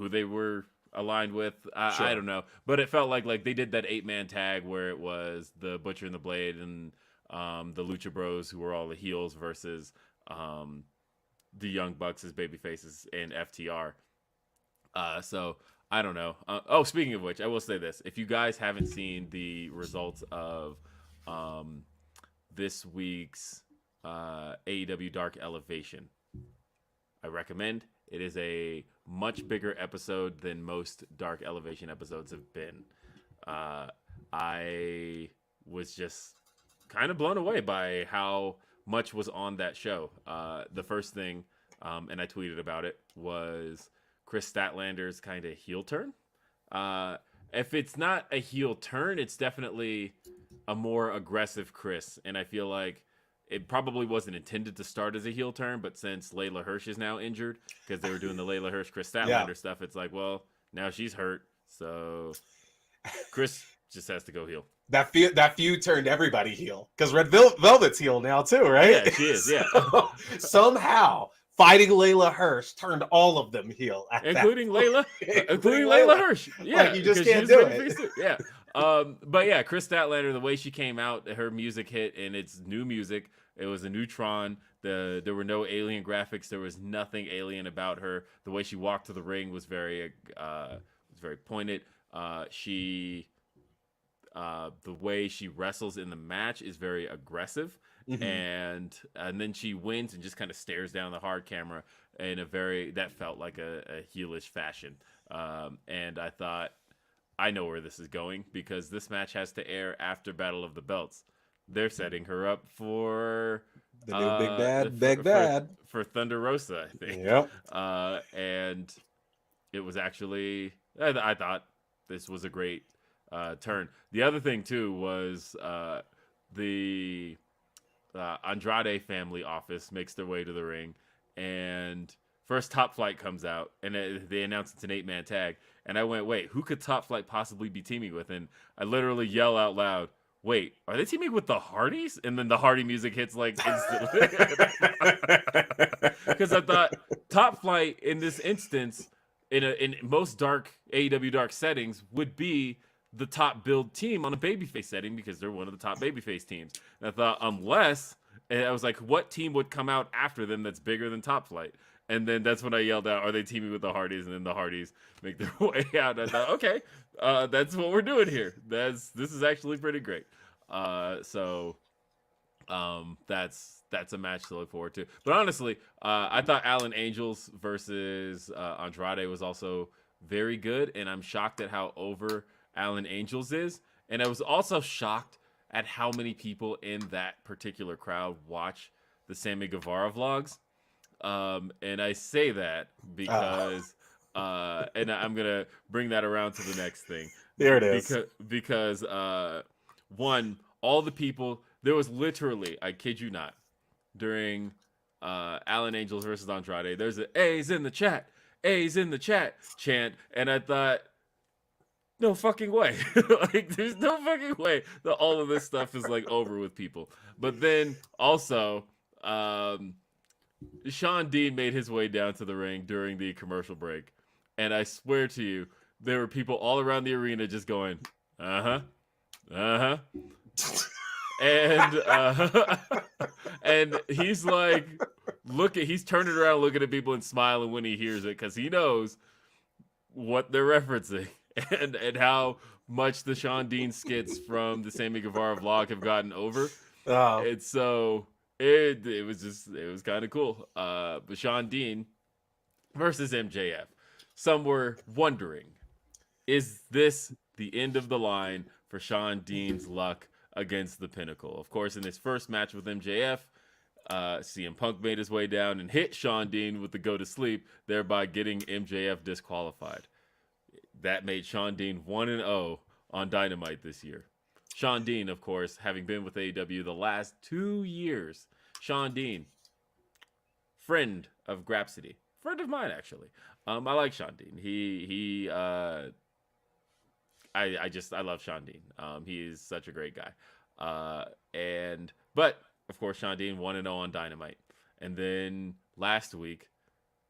they were aligned with? Sure. I don't know, but it felt like they did that 8-man tag where it was the Butcher and the Blade and the Lucha Bros, who were all the heels, versus the Young Bucks as baby faces and FTR. So I don't know. Speaking of which, I will say this: if you guys haven't seen the results of this week's AEW Dark Elevation, I recommend. It is a much bigger episode than most Dark Elevation episodes have been. I was just kind of blown away by how much was on that show. The first thing, and I tweeted about it, was Chris Statlander's kind of heel turn. If it's not a heel turn, it's definitely a more aggressive Chris. And I feel like it probably wasn't intended to start as a heel turn, but since Layla Hirsch is now injured, because they were doing the Layla Hirsch, Chris Statlander stuff, it's like, well, now she's hurt. So Chris just has to go heel. That feud turned everybody heel, because Red Velvet's heel now too, right? Yeah, she is. Yeah. Somehow fighting Layla Hirsch turned all of them heel, including Layla, including Layla Hirsch. Yeah, like you just can't do it. Yeah. But yeah, Chris Statlander, the way she came out, her music hit, and it's new music. It was a neutron. There were no alien graphics. There was nothing alien about her. The way she walked to the ring was very pointed. The way she wrestles in the match is very aggressive, and then she wins and just kind of stares down the hard camera in that felt like a heelish fashion. And I thought, I know where this is going, because this match has to air after Battle of the Belts. They're setting her up for the new big bad for Thunder Rosa, I think. Yep. And it was actually, I thought this was a great turn. The other thing too was the Andrade family office makes their way to the ring, and first Top Flight comes out, and they announce it's an 8-man tag. And I went, wait, who could Top Flight possibly be teaming with? And I literally yell out loud, wait, are they teaming with the Hardys? And then the Hardy music hits like instantly. Because I thought Top Flight in this instance, in most dark AEW dark settings, would be the top build team on a babyface setting, because they're one of the top babyface teams. And I thought, and I was like, what team would come out after them that's bigger than Top Flight? And then that's when I yelled out, are they teaming with the Hardys? And then the Hardys make their way out. And I thought, okay, that's what we're doing here. This is actually pretty great. So that's a match to look forward to. But honestly, I thought Alan Angels versus Andrade was also very good. And I'm shocked at how over Alan Angels is. And I was also shocked at how many people in that particular crowd watch the Sammy Guevara vlogs. And I say that because, and I'm going to bring that around to the next thing. There it is. Because one, all the people, there was literally, I kid you not, during Alan Angels versus Andrade, there's a A's in the chat chant. And I thought, no fucking way. Like, there's no fucking way that all of this stuff is like over with people. But then also, Shawn Dean made his way down to the ring during the commercial break, and I swear to you, there were people all around the arena just going, and and he's like, he's turning around, looking at people and smiling when he hears it, because he knows what they're referencing and how much the Shawn Dean skits from the Sammy Guevara vlog have gotten over. And so it was kind of cool. But Shawn Dean versus MJF. Some were wondering, is this the end of the line for Shawn Dean's luck against the Pinnacle? Of course, in his first match with MJF, CM Punk made his way down and hit Shawn Dean with the go to sleep, thereby getting MJF disqualified. That made Shawn Dean 1-0 on Dynamite this year. Shawn Dean, of course, having been with AEW the last 2 years. Shawn Dean, friend of Grapsity. Friend of mine, actually. I like Shawn Dean. I love Shawn Dean. He is such a great guy. But of course, Shawn Dean 1-0 on Dynamite. And then last week,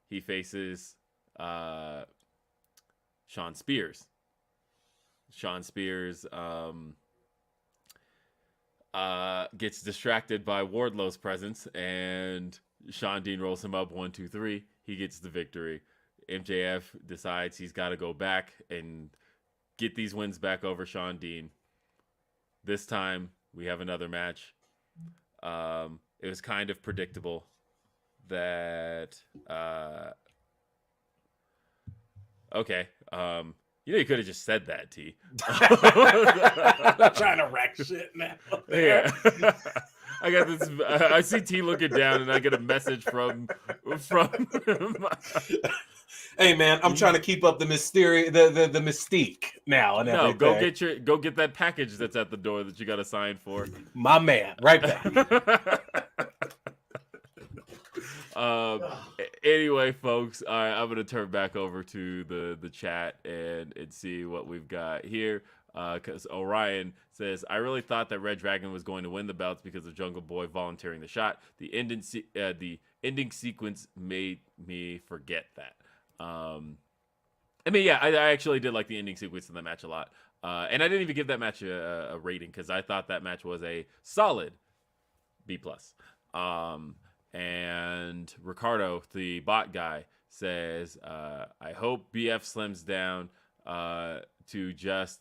he faces Shawn Spears. Shawn Spears gets distracted by Wardlow's presence, and Shawn Dean rolls him up 1, 2, 3. He gets the victory. MJF decides he's got to go back and get these wins back over Shawn Dean. This time, we have another match. It was kind of predictable that... okay. You could have just said that, T. I'm not trying to wreck shit now. Yeah. I got this. I see T looking down, and I get a message from. Hey man, I'm trying to keep up the mystique now and everything. No, go get that package that's at the door that you got to sign for. My man, right back. Anyway, folks, all right, I'm gonna turn back over to the chat and see what we've got here. Because Orion says, I really thought that Red Dragon was going to win the belts because of Jungle Boy volunteering the shot. The ending sequence made me forget that. I actually did like the ending sequence in the match a lot. And I didn't even give that match a rating because I thought that match was a solid B+. And Ricardo, the bot guy, says, I hope BF slims down to just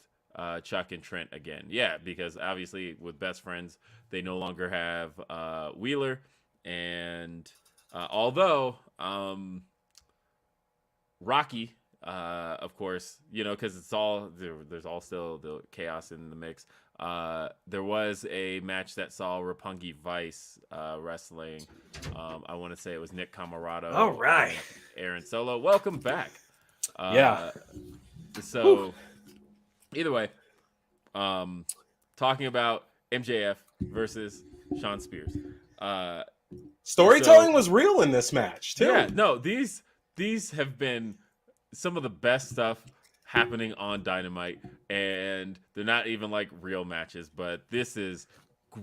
Chuck and Trent again. Yeah, because obviously with best friends, they no longer have Wheeler. And although Rocky, of course, because it's all there's all still the chaos in the mix. There was a match that saw Roppongi Vice wrestling. I want to say it was Nick Camarado. All right, Aaron Solo, welcome back. Yeah. So, either way, talking about MJF versus Shawn Spears. Storytelling was real in this match too. Yeah, no, these have been some of the best stuff happening on Dynamite, and they're not even like real matches, but this is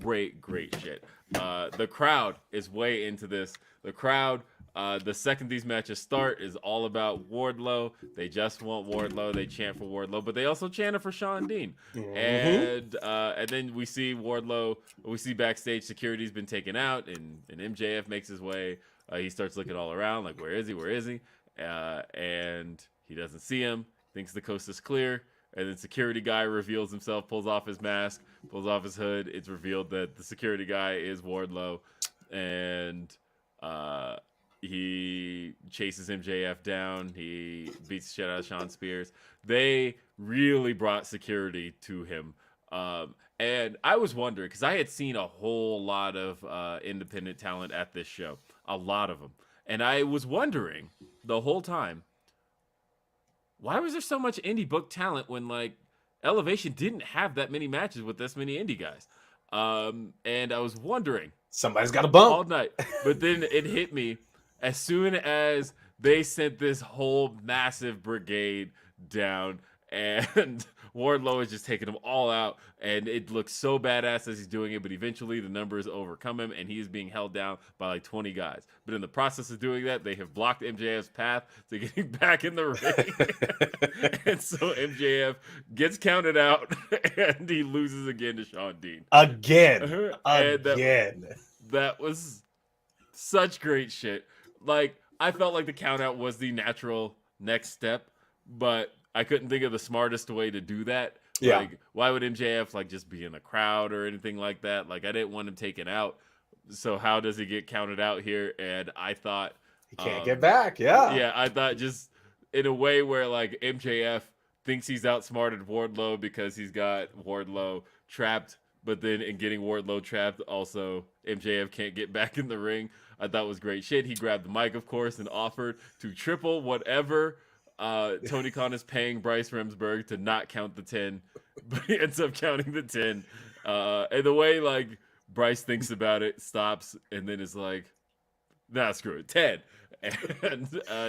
great shit. The crowd is way into this. The crowd, the second these matches start, is all about Wardlow. They just want Wardlow. They chant for Wardlow, but they also chanted for Shawn Dean. Mm-hmm. And then we see Wardlow. We see backstage security's been taken out, and MJF makes his way. He starts looking all around, like, where is he? Where is he? And he doesn't see him. Thinks the coast is clear, and then security guy reveals himself, pulls off his mask, pulls off his hood. It's revealed that the security guy is Wardlow, and he chases MJF down. He beats the shit out of Shawn Spears. They really brought security to him. And I was wondering, because I had seen a whole lot of independent talent at this show, a lot of them. And I was wondering the whole time, why was there so much indie book talent when like Elevation didn't have that many matches with this many indie guys? And I was wondering, somebody's got a bump all night. But then it hit me as soon as they sent this whole massive brigade down, and Wardlow is just taking them all out, and it looks so badass as he's doing it, but eventually the numbers overcome him, and he is being held down by like 20 guys. But in the process of doing that, they have blocked MJF's path to getting back in the ring. And so MJF gets counted out, and he loses again to Shawn Dean. Again. That was such great shit. Like, I felt like the countout was the natural next step, but I couldn't think of the smartest way to do that. Yeah. Like, why would MJF like just be in a crowd or anything like that? Like, I didn't want him taken out. So how does he get counted out here? And I thought he can't get back. Yeah. Yeah, I thought just in a way where like MJF thinks he's outsmarted Wardlow because he's got Wardlow trapped, but then in getting Wardlow trapped, also MJF can't get back in the ring. I thought was great shit. He grabbed the mic, of course, and offered to triple whatever Tony Khan is paying Bryce Remsburg to not count the 10, but he ends up counting the 10. And the way like Bryce thinks about it, stops, and then is like, nah, screw it, 10. And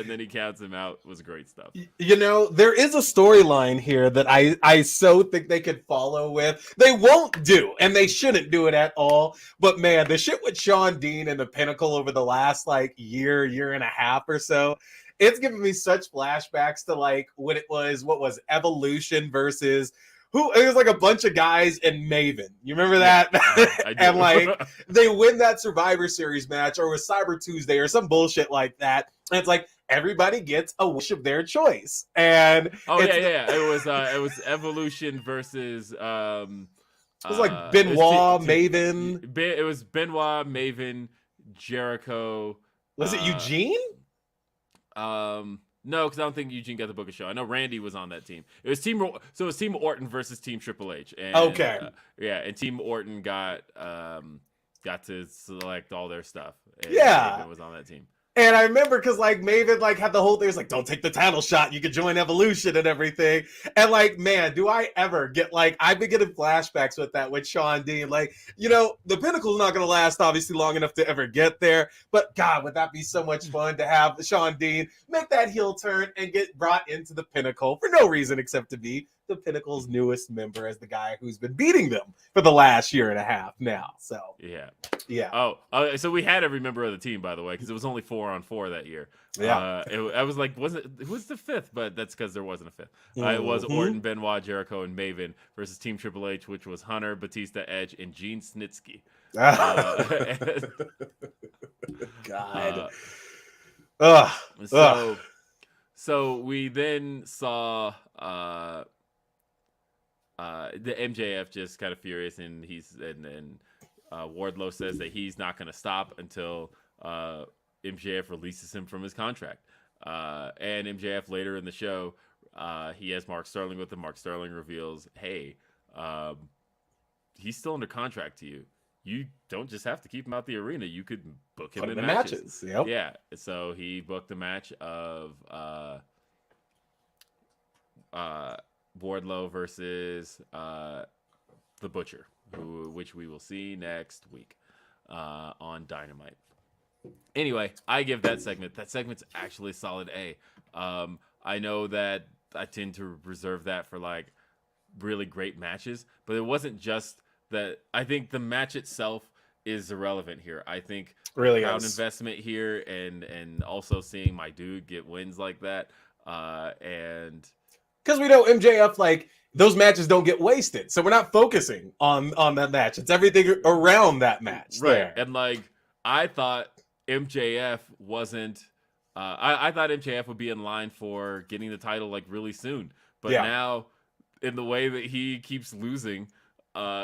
then he counts him out. Was great stuff. You know, there is a storyline here that I so think they could follow with. They won't do, and they shouldn't do it at all. But man, the shit with Shawn Dean and the Pinnacle over the last like year and a half or so, it's giving me such flashbacks to like when it was, what was Evolution versus It was like a bunch of guys and Maven. You remember that? I do. And like they win that Survivor Series match, or with Cyber Tuesday or some bullshit like that. And it's like everybody gets a wish of their choice. And it was Evolution versus it was like Benoit, Maven. It was Benoit, Maven, Jericho. Was it Eugene? No, because I don't think Eugene got the book of show. I know Randy was on that team. It was Team Orton versus Team Triple H. And, okay. And Team Orton got to select all their stuff. And Maven was on that team. And I remember because like Maven like had the whole thing. It's like, don't take the title shot. You could join Evolution and everything. And like, man, do I ever get like, I've been getting flashbacks with that with Shawn Dean. Like, you know, the Pinnacle's not going to last obviously long enough to ever get there. But God, would that be so much fun to have Shawn Dean make that heel turn and get brought into the Pinnacle for no reason except to be the Pinnacle's newest member as the guy who's been beating them for the last year and a half now. So yeah. Oh, so we had every member of the team, by the way, because it was only 4-on-4 that year. Yeah. I was like, who's the fifth? But that's because there wasn't a fifth. It was Orton, Benoit, Jericho, and Maven versus Team Triple H, which was Hunter, Batista, Edge, and Gene Snitsky. God. So we then saw the MJF just kind of furious, and Wardlow says that he's not going to stop until MJF releases him from his contract. And MJF later in the show, he has Mark Sterling with him. Mark Sterling reveals, hey, he's still under contract to you. You don't just have to keep him out the arena. You could book him in matches. Yep. Yeah. So he booked the match of Wardlow versus the Butcher, which we will see next week on Dynamite. Anyway, I give that segment. That segment's actually solid A. I know that I tend to reserve that for like really great matches, but it wasn't just that. I think the match itself is irrelevant here. I think really crowd investment here and also seeing my dude get wins like that, and because we know MJF, like, those matches don't get wasted. So we're not focusing on that match. It's everything around that match. Right. There. And, like, I thought MJF wasn't... I thought MJF would be in line for getting the title, like, really soon. But now, in the way that he keeps losing,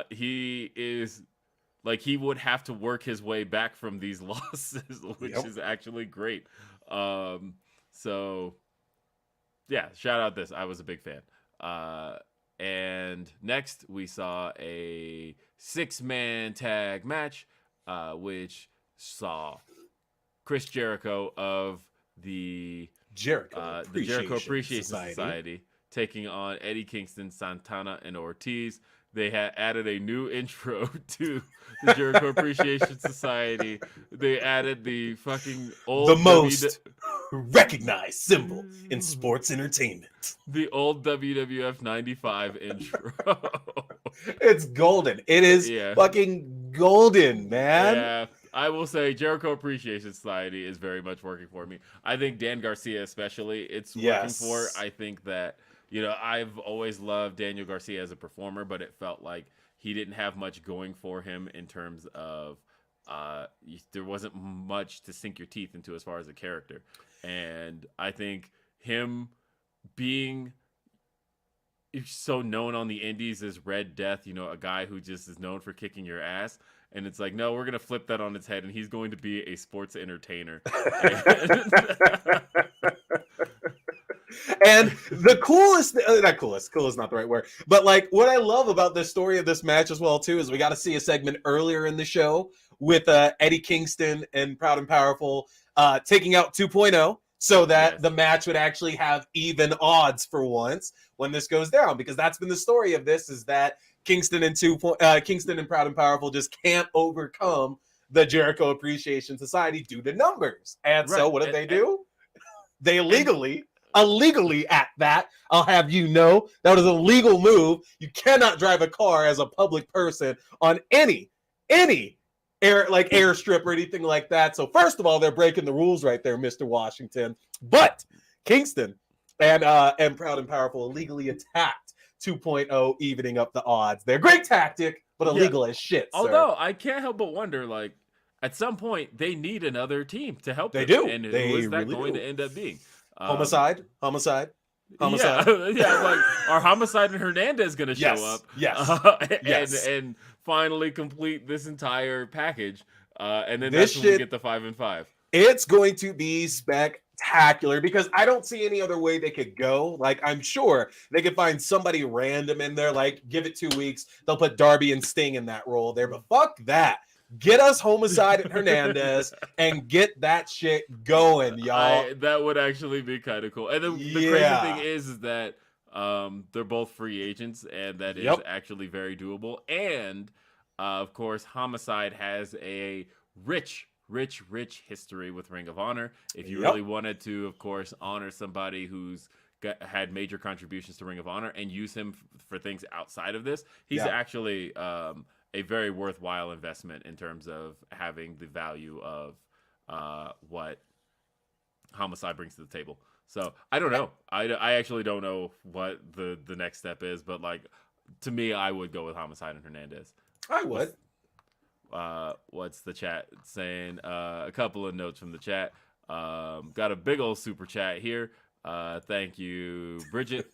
he is... Like, he would have to work his way back from these losses, which is actually great. So... Yeah, shout out this. I was a big fan. And next we saw a 6-man tag match, which saw Chris Jericho of the Jericho Appreciation Society taking on Eddie Kingston, Santana, and Ortiz. They had added a new intro to the Jericho Appreciation Society. They added the fucking old... The most recognized symbol in sports entertainment. The old WWF 95 intro. It's golden. It is fucking golden, man. Yeah, I will say Jericho Appreciation Society is very much working for me. I think Dan Garcia especially, it's working for. I think that... You know, I've always loved Daniel Garcia as a performer, but it felt like he didn't have much going for him in terms of there wasn't much to sink your teeth into as far as a character. And I think him being so known on the indies as Red Death, you know, a guy who just is known for kicking your ass. And it's like, no, we're going to flip that on its head, and he's going to be a sports entertainer. And the coolest, cool is not the right word, but like what I love about the story of this match as well too is we got to see a segment earlier in the show with Eddie Kingston and Proud and Powerful taking out 2.0 so that the match would actually have even odds for once when this goes down, because that's been the story of this, is that Kingston and Proud and Powerful just can't overcome the Jericho Appreciation Society due to numbers. And so what did they do? They illegally at that, I'll have you know, that was a legal move. You cannot drive a car as a public person on any airstrip or anything like that. So first of all, they're breaking the rules right there, Mr. Washington. But Kingston and Proud and Powerful illegally attacked 2.0 evening up the odds. They're great tactic, but illegal as shit. Although I can't help but wonder, like, at some point they need another team to help They them. do. And They who is that really going do. to end up being? Homicide. Yeah, yeah. Like, are Homicide and Hernandez going to show up? Yes. And finally complete this entire package. And then This that's when we shit- get the 5-5. It's going to be spectacular because I don't see any other way they could go. Like, I'm sure they could find somebody random in there, like, give it 2 weeks. They'll put Darby and Sting in that role there, but fuck that. Get us Homicide and Hernandez and get that shit going, y'all. That would actually be kind of cool. And the crazy thing is that they're both free agents, and that is actually very doable. And of course, Homicide has a rich history with Ring of Honor. If you really wanted to, of course, honor somebody who's had major contributions to Ring of Honor and use him for things outside of this, he's actually a very worthwhile investment in terms of having the value of what Homicide brings to the table. So I don't know. I actually don't know what the next step is, but like, to me, I would go with Homicide and Hernandez. I would. What's the chat saying? A couple of notes from the chat. Got a big old super chat here. Thank you, Bridget.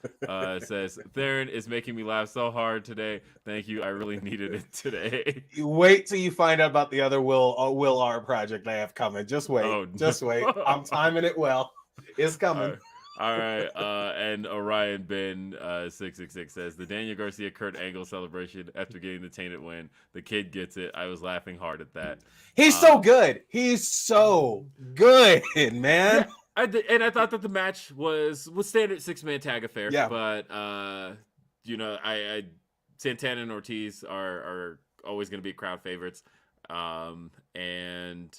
Says Theron is making me laugh so hard today. Thank you. I really needed it today. You wait till you find out about the other Will R project I have coming. Just wait. Just wait. I'm timing it well. It's coming. All right. And Orion Ben 666 says the Daniel Garcia Kurt Angle celebration after getting the tainted win. The kid gets it. I was laughing hard at that. He's so good. He's so good, man. Yeah, I thought that the match was standard 6-man tag affair. Yeah. But I Santana and Ortiz are always going to be crowd favorites. And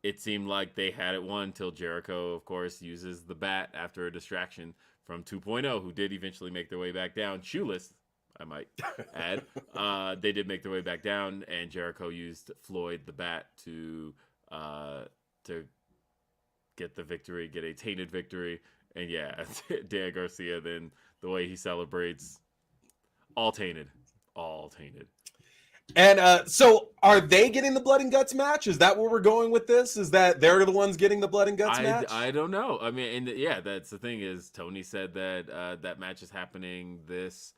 it seemed like they had it won until Jericho, of course, uses the bat after a distraction from 2.0, who did eventually make their way back down. Shoeless, I might add. They did make their way back down, and Jericho used Floyd the bat to get the victory, get a tainted victory. And yeah, Dan Garcia, then the way he celebrates, all tainted. And so are they getting the blood and guts match? Is that where we're going with this? Is that they're the ones getting the blood and guts match? I don't know. I mean, and that's the thing is Tony said that that match is happening this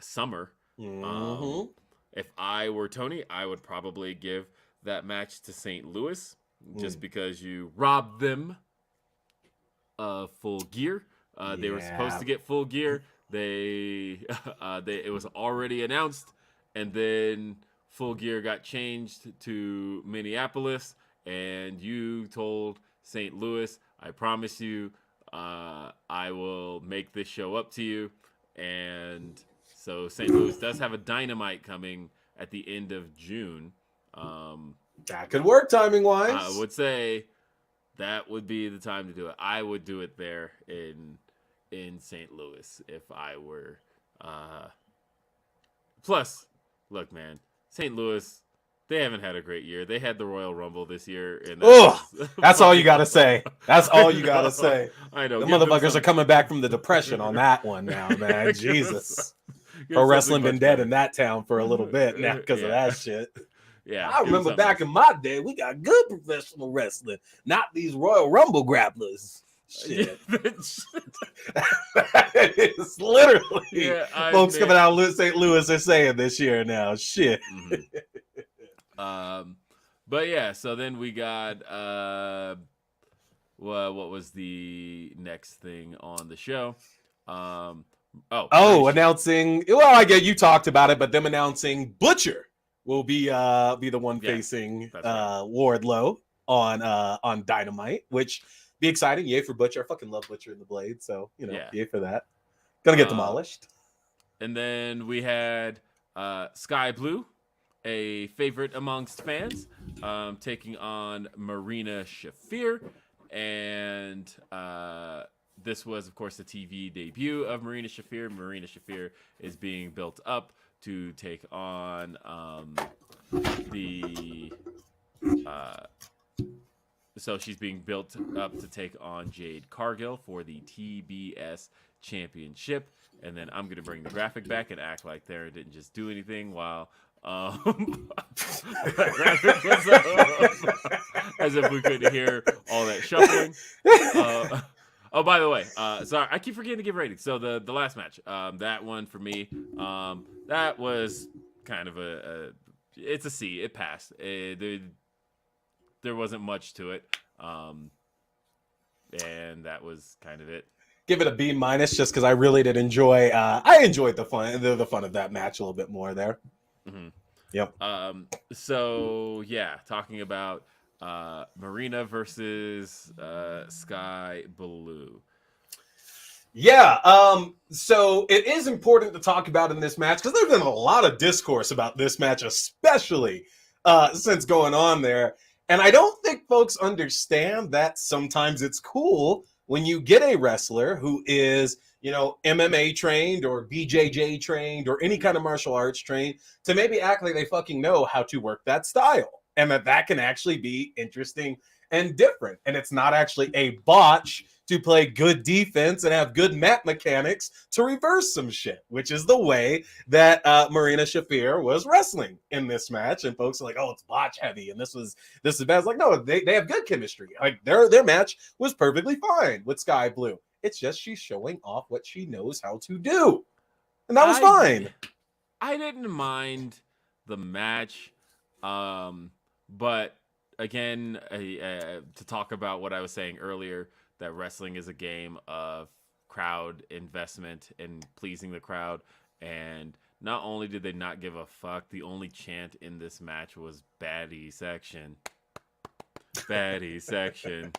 summer. Mm-hmm. If I were Tony, I would probably give that match to St. Louis just because you robbed them of full gear. They were supposed to get full gear. It was already announced, and then full gear got changed to Minneapolis, and you told St. Louis, I promise you, I will make this show up to you. And so St. Louis does have a Dynamite coming at the end of June. That could work timing wise. I would say that would be the time to do it. I would do it there in St. Louis if I were. Plus, look, man, St. Louis, they haven't had a great year. They had the Royal Rumble this year. And that's all you got to say. That's all you got to say. I know. The motherfuckers are coming back from the depression on that one now, man. Jesus. Pro wrestling been dead in that town for a little bit now because of that shit. Yeah, I remember back in my day, we got good professional wrestling, not these Royal Rumble grapplers. Shit. It's literally folks coming out of St. Louis are saying this year now. Shit. Mm-hmm. But yeah, so then we got what was the next thing on the show? Announcing. Well, I get you talked about it, but them announcing Butcher will be the one facing Wardlow on Dynamite, which be exciting. Yay for Butcher. I fucking love Butcher in the Blade, so yay for that. Gonna get demolished. And then we had Sky Blue, a favorite amongst fans, taking on Marina Shafir, and this was, of course, the TV debut of Marina Shafir. Marina Shafir is being built up to take on the so she's being built up to take on Jade Cargill for the TBS Championship. And then I'm going to bring the graphic back and act like Theron didn't just do anything while that graphic was up. As if we couldn't hear all that shuffling. Oh, by the way, sorry, I keep forgetting to give ratings. So the last match, that one for me, that was kind of it's a C. It passed. There wasn't much to it, and that was kind of it. Give it a B minus, just because I really did enjoy. I enjoyed the fun of that match a little bit more there. Mm-hmm. Yep. So yeah, talking about Marina versus Sky Blue. Yeah. So it is important to talk about in this match because there's been a lot of discourse about this match, especially since going on there. And I don't think folks understand that sometimes it's cool when you get a wrestler who is, MMA trained or BJJ trained or any kind of martial arts trained to maybe act like they fucking know how to work that style. And that can actually be interesting and different. And it's not actually a botch to play good defense and have good mat mechanics to reverse some shit, which is the way that Marina Shafir was wrestling in this match. And folks are like, oh, it's botch heavy. And this is bad. It's like, no, they have good chemistry. Like their match was perfectly fine with Sky Blue. It's just she's showing off what she knows how to do. And that was fine. I didn't mind the match. But again, to talk about what I was saying earlier, that wrestling is a game of crowd investment and pleasing the crowd. And not only did they not give a fuck, the only chant in this match was baddie section. Baddie section.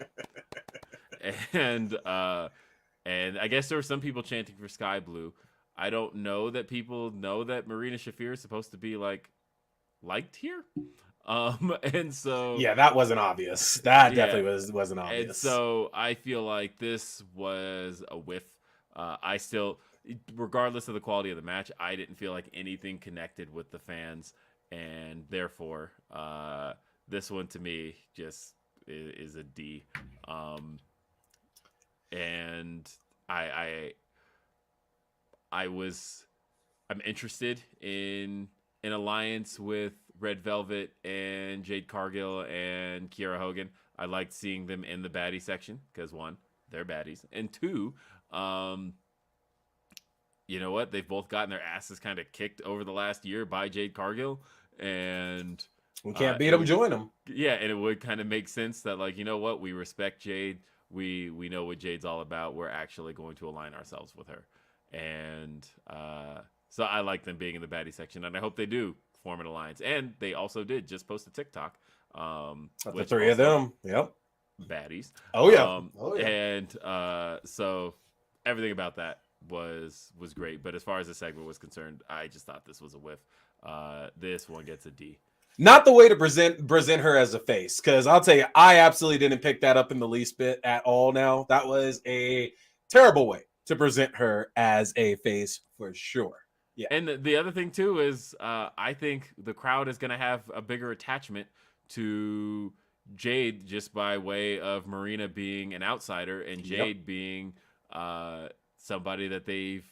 And I guess there were some people chanting for Sky Blue. I don't know that people know that Marina Shafir is supposed to be liked here. And so yeah, that wasn't obvious. That definitely wasn't obvious. And so I feel like this was a whiff. I still, regardless of the quality of the match, I didn't feel like anything connected with the fans, and therefore, this one to me just is a D. And I'm interested in an alliance with Red Velvet and Jade Cargill and Kiera Hogan. I liked seeing them in the baddie section because one, they're baddies, and two, you know what? They've both gotten their asses kind of kicked over the last year by Jade Cargill, and we can't beat them, join them. Yeah, and it would kind of make sense that, like, you know what? We respect Jade. We know what Jade's all about. We're actually going to align ourselves with her, and so I like them being in the baddie section, and I hope they do form an alliance. And they also did just post a TikTok. The three of them, yep, baddies. Oh yeah, And so everything about that was great. But as far as the segment was concerned, I just thought this was a whiff. This one gets a D. Not the way to present her as a face, because I'll tell you, I absolutely didn't pick that up in the least bit at all. Now that was a terrible way to present her as a face for sure. Yeah. And the other thing too is I think the crowd is going to have a bigger attachment to Jade just by way of Marina being an outsider and Jade being somebody that they've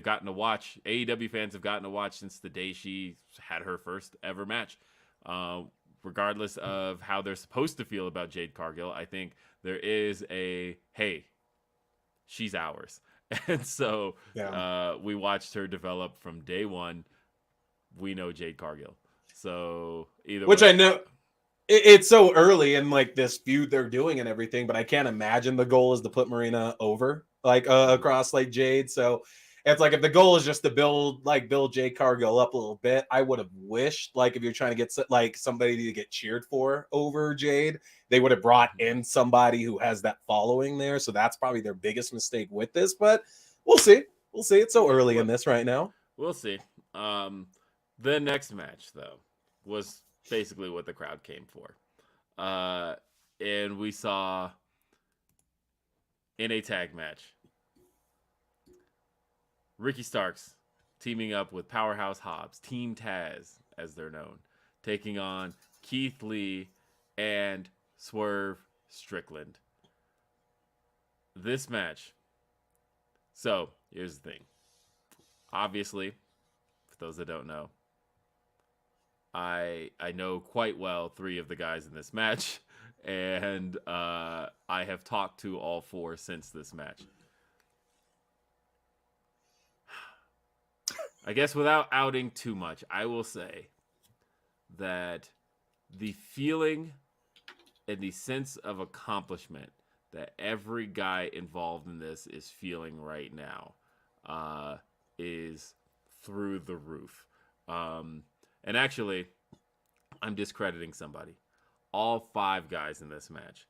gotten to watch. AEW fans have gotten to watch since the day she had her first ever match. Regardless of how they're supposed to feel about Jade Cargill, I think there is a, hey, she's ours. And so we watched her develop from day one. We know Jade Cargill. So either Which way. I know it's so early in like this feud they're doing and everything, but I can't imagine the goal is to put Marina over like across like Jade. So it's like if the goal is just to build Jade Cargill up a little bit, I would have wished like if you're trying to get like somebody to get cheered for over Jade, they would have brought in somebody who has that following there. So that's probably their biggest mistake with this, but we'll see. We'll see. It's so early in this right now. We'll see. The next match though was basically what the crowd came for. And we saw in a tag match, Ricky Starks teaming up with Powerhouse Hobbs, Team Taz as they're known, taking on Keith Lee and Swerve, Strickland. This match. So, here's the thing. Obviously, for those that don't know, I know quite well 3 of the guys in this match, and I have talked to all 4 since this match. I guess without outing too much, I will say that the feeling and the sense of accomplishment that every guy involved in this is feeling right now is through the roof. And actually, I'm discrediting somebody. All 5 guys in this match.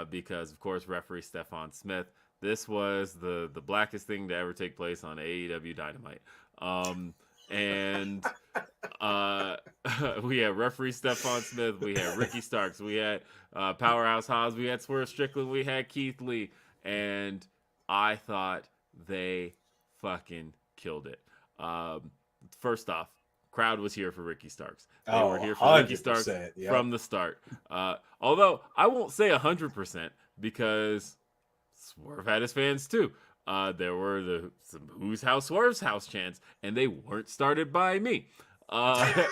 Because, of course, referee Stephon Smith. This was the blackest thing to ever take place on AEW Dynamite. And we had referee Stephon Smith. We had Ricky Starks. We had Powerhouse Hobbs. We had Swerve Strickland. We had Keith Lee. And I thought they fucking killed it. First off, crowd was here for Ricky Starks. They were here for Ricky Starks from the start. Although I won't say 100% because Swerve had his fans too. There were some Who's House, Swerve's House chants, and they weren't started by me. I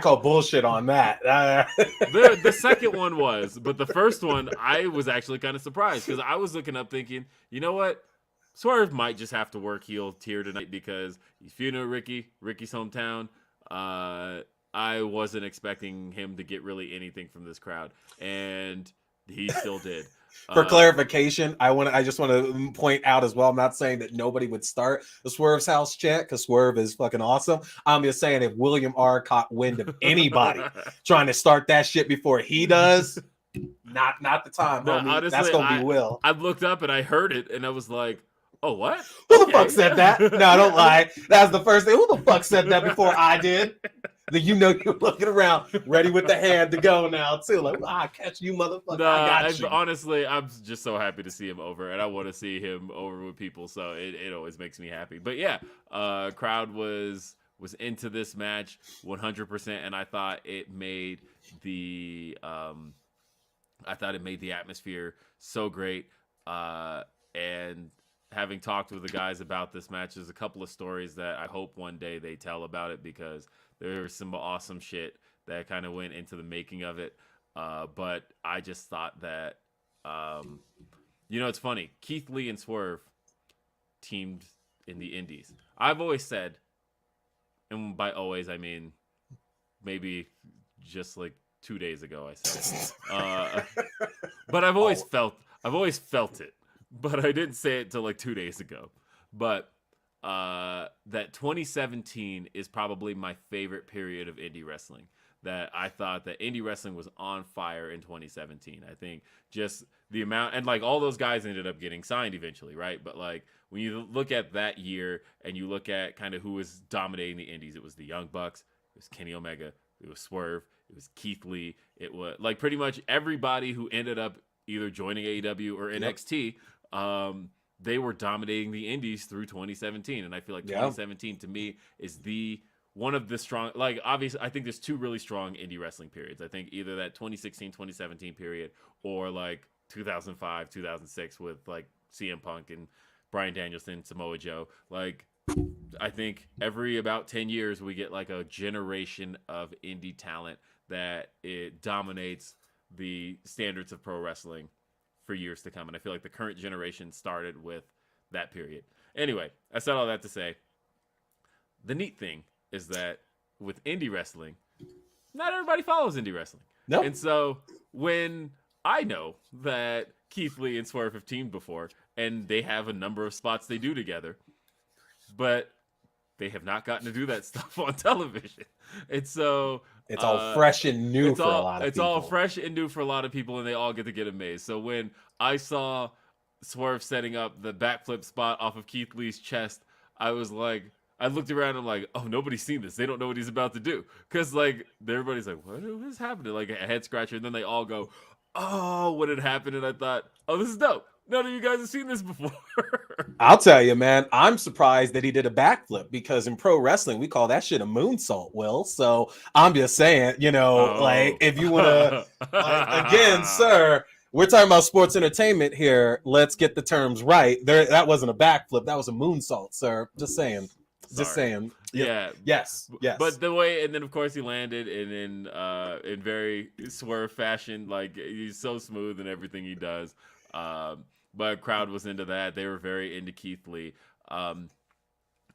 call bullshit on that. The second one was, but the first one, I was actually kind of surprised because I was looking up thinking, you know what? Swerve might just have to work heel here tonight because he's feuding with Ricky's hometown. I wasn't expecting him to get really anything from this crowd, and he still did. For clarification, I just want to point out as well, I'm not saying that nobody would start the Swerve's House chant because Swerve is fucking awesome. I'm just saying if William R. caught wind of anybody trying to start that shit before he does, not the time, no, homie. Honestly, that's gonna be Will. I looked up and I heard it and I was like, oh, what? Who the fuck said that? No, don't lie. That's the first thing. Who the fuck said that before I did? Then you know you're looking around, ready with the hand to go now too. Like, I catch you, motherfucker. No, I got you. Honestly, I'm just so happy to see him over, and I want to see him over with people. So it always makes me happy. But yeah, crowd was into this match 100%, and I thought it made the atmosphere so great. And having talked with the guys about this match, there's a couple of stories that I hope one day they tell about it because there's some awesome shit that kind of went into the making of it. But I just thought that, it's funny. Keith Lee and Swerve teamed in the Indies. I've always said, and by always, I mean maybe just like 2 days ago I said it. But I've always felt it. But I didn't say it till like 2 days ago. But that 2017 is probably my favorite period of indie wrestling. That I thought that indie wrestling was on fire in 2017. I think just the amount, and like all those guys ended up getting signed eventually, right? But like when you look at that year and you look at kind of who was dominating the indies, it was the Young Bucks, it was Kenny Omega, it was Swerve, it was Keith Lee, it was like pretty much everybody who ended up either joining AEW or NXT. They were dominating the indies through 2017, and I feel like 2017 to me is one of the strong, like obviously I think there's 2 really strong indie wrestling periods. I think either that 2016 2017 period or like 2005 2006 with like CM Punk and Bryan Danielson, Samoa Joe. Like I think every about 10 years we get like a generation of indie talent that it dominates the standards of pro wrestling for years to come. And I feel like the current generation started with that period. Anyway, I said all that to say, the neat thing is that with indie wrestling, not everybody follows indie wrestling. No. And so when I know that Keith Lee and Swerve have teamed before, and they have a number of spots they do together, but they have not gotten to do that stuff on television. And so it's all fresh and new for a lot of people. It's all fresh and new for a lot of people, and they all get to get amazed. So when I saw Swerve setting up the backflip spot off of Keith Lee's chest, I was like, I looked around and I'm like, oh, nobody's seen this. They don't know what he's about to do. Because like everybody's like, what is happening? Like a head scratcher. And then they all go, when it happened, and I thought, oh, this is dope. None of you guys have seen this before. I'll tell you, man, I'm surprised that he did a backflip because in pro wrestling, we call that shit a moonsault, Will. So I'm just saying, like if you want to, like, again, sir, we're talking about sports entertainment here. Let's get the terms right. That wasn't a backflip. That was a moonsault, sir. Just saying. Sorry. Just saying. Yeah. Yes. But the way, and then of course he landed, and in very Swerve fashion, like he's so smooth in everything he does. But crowd was into that. They were very into Keith Lee. And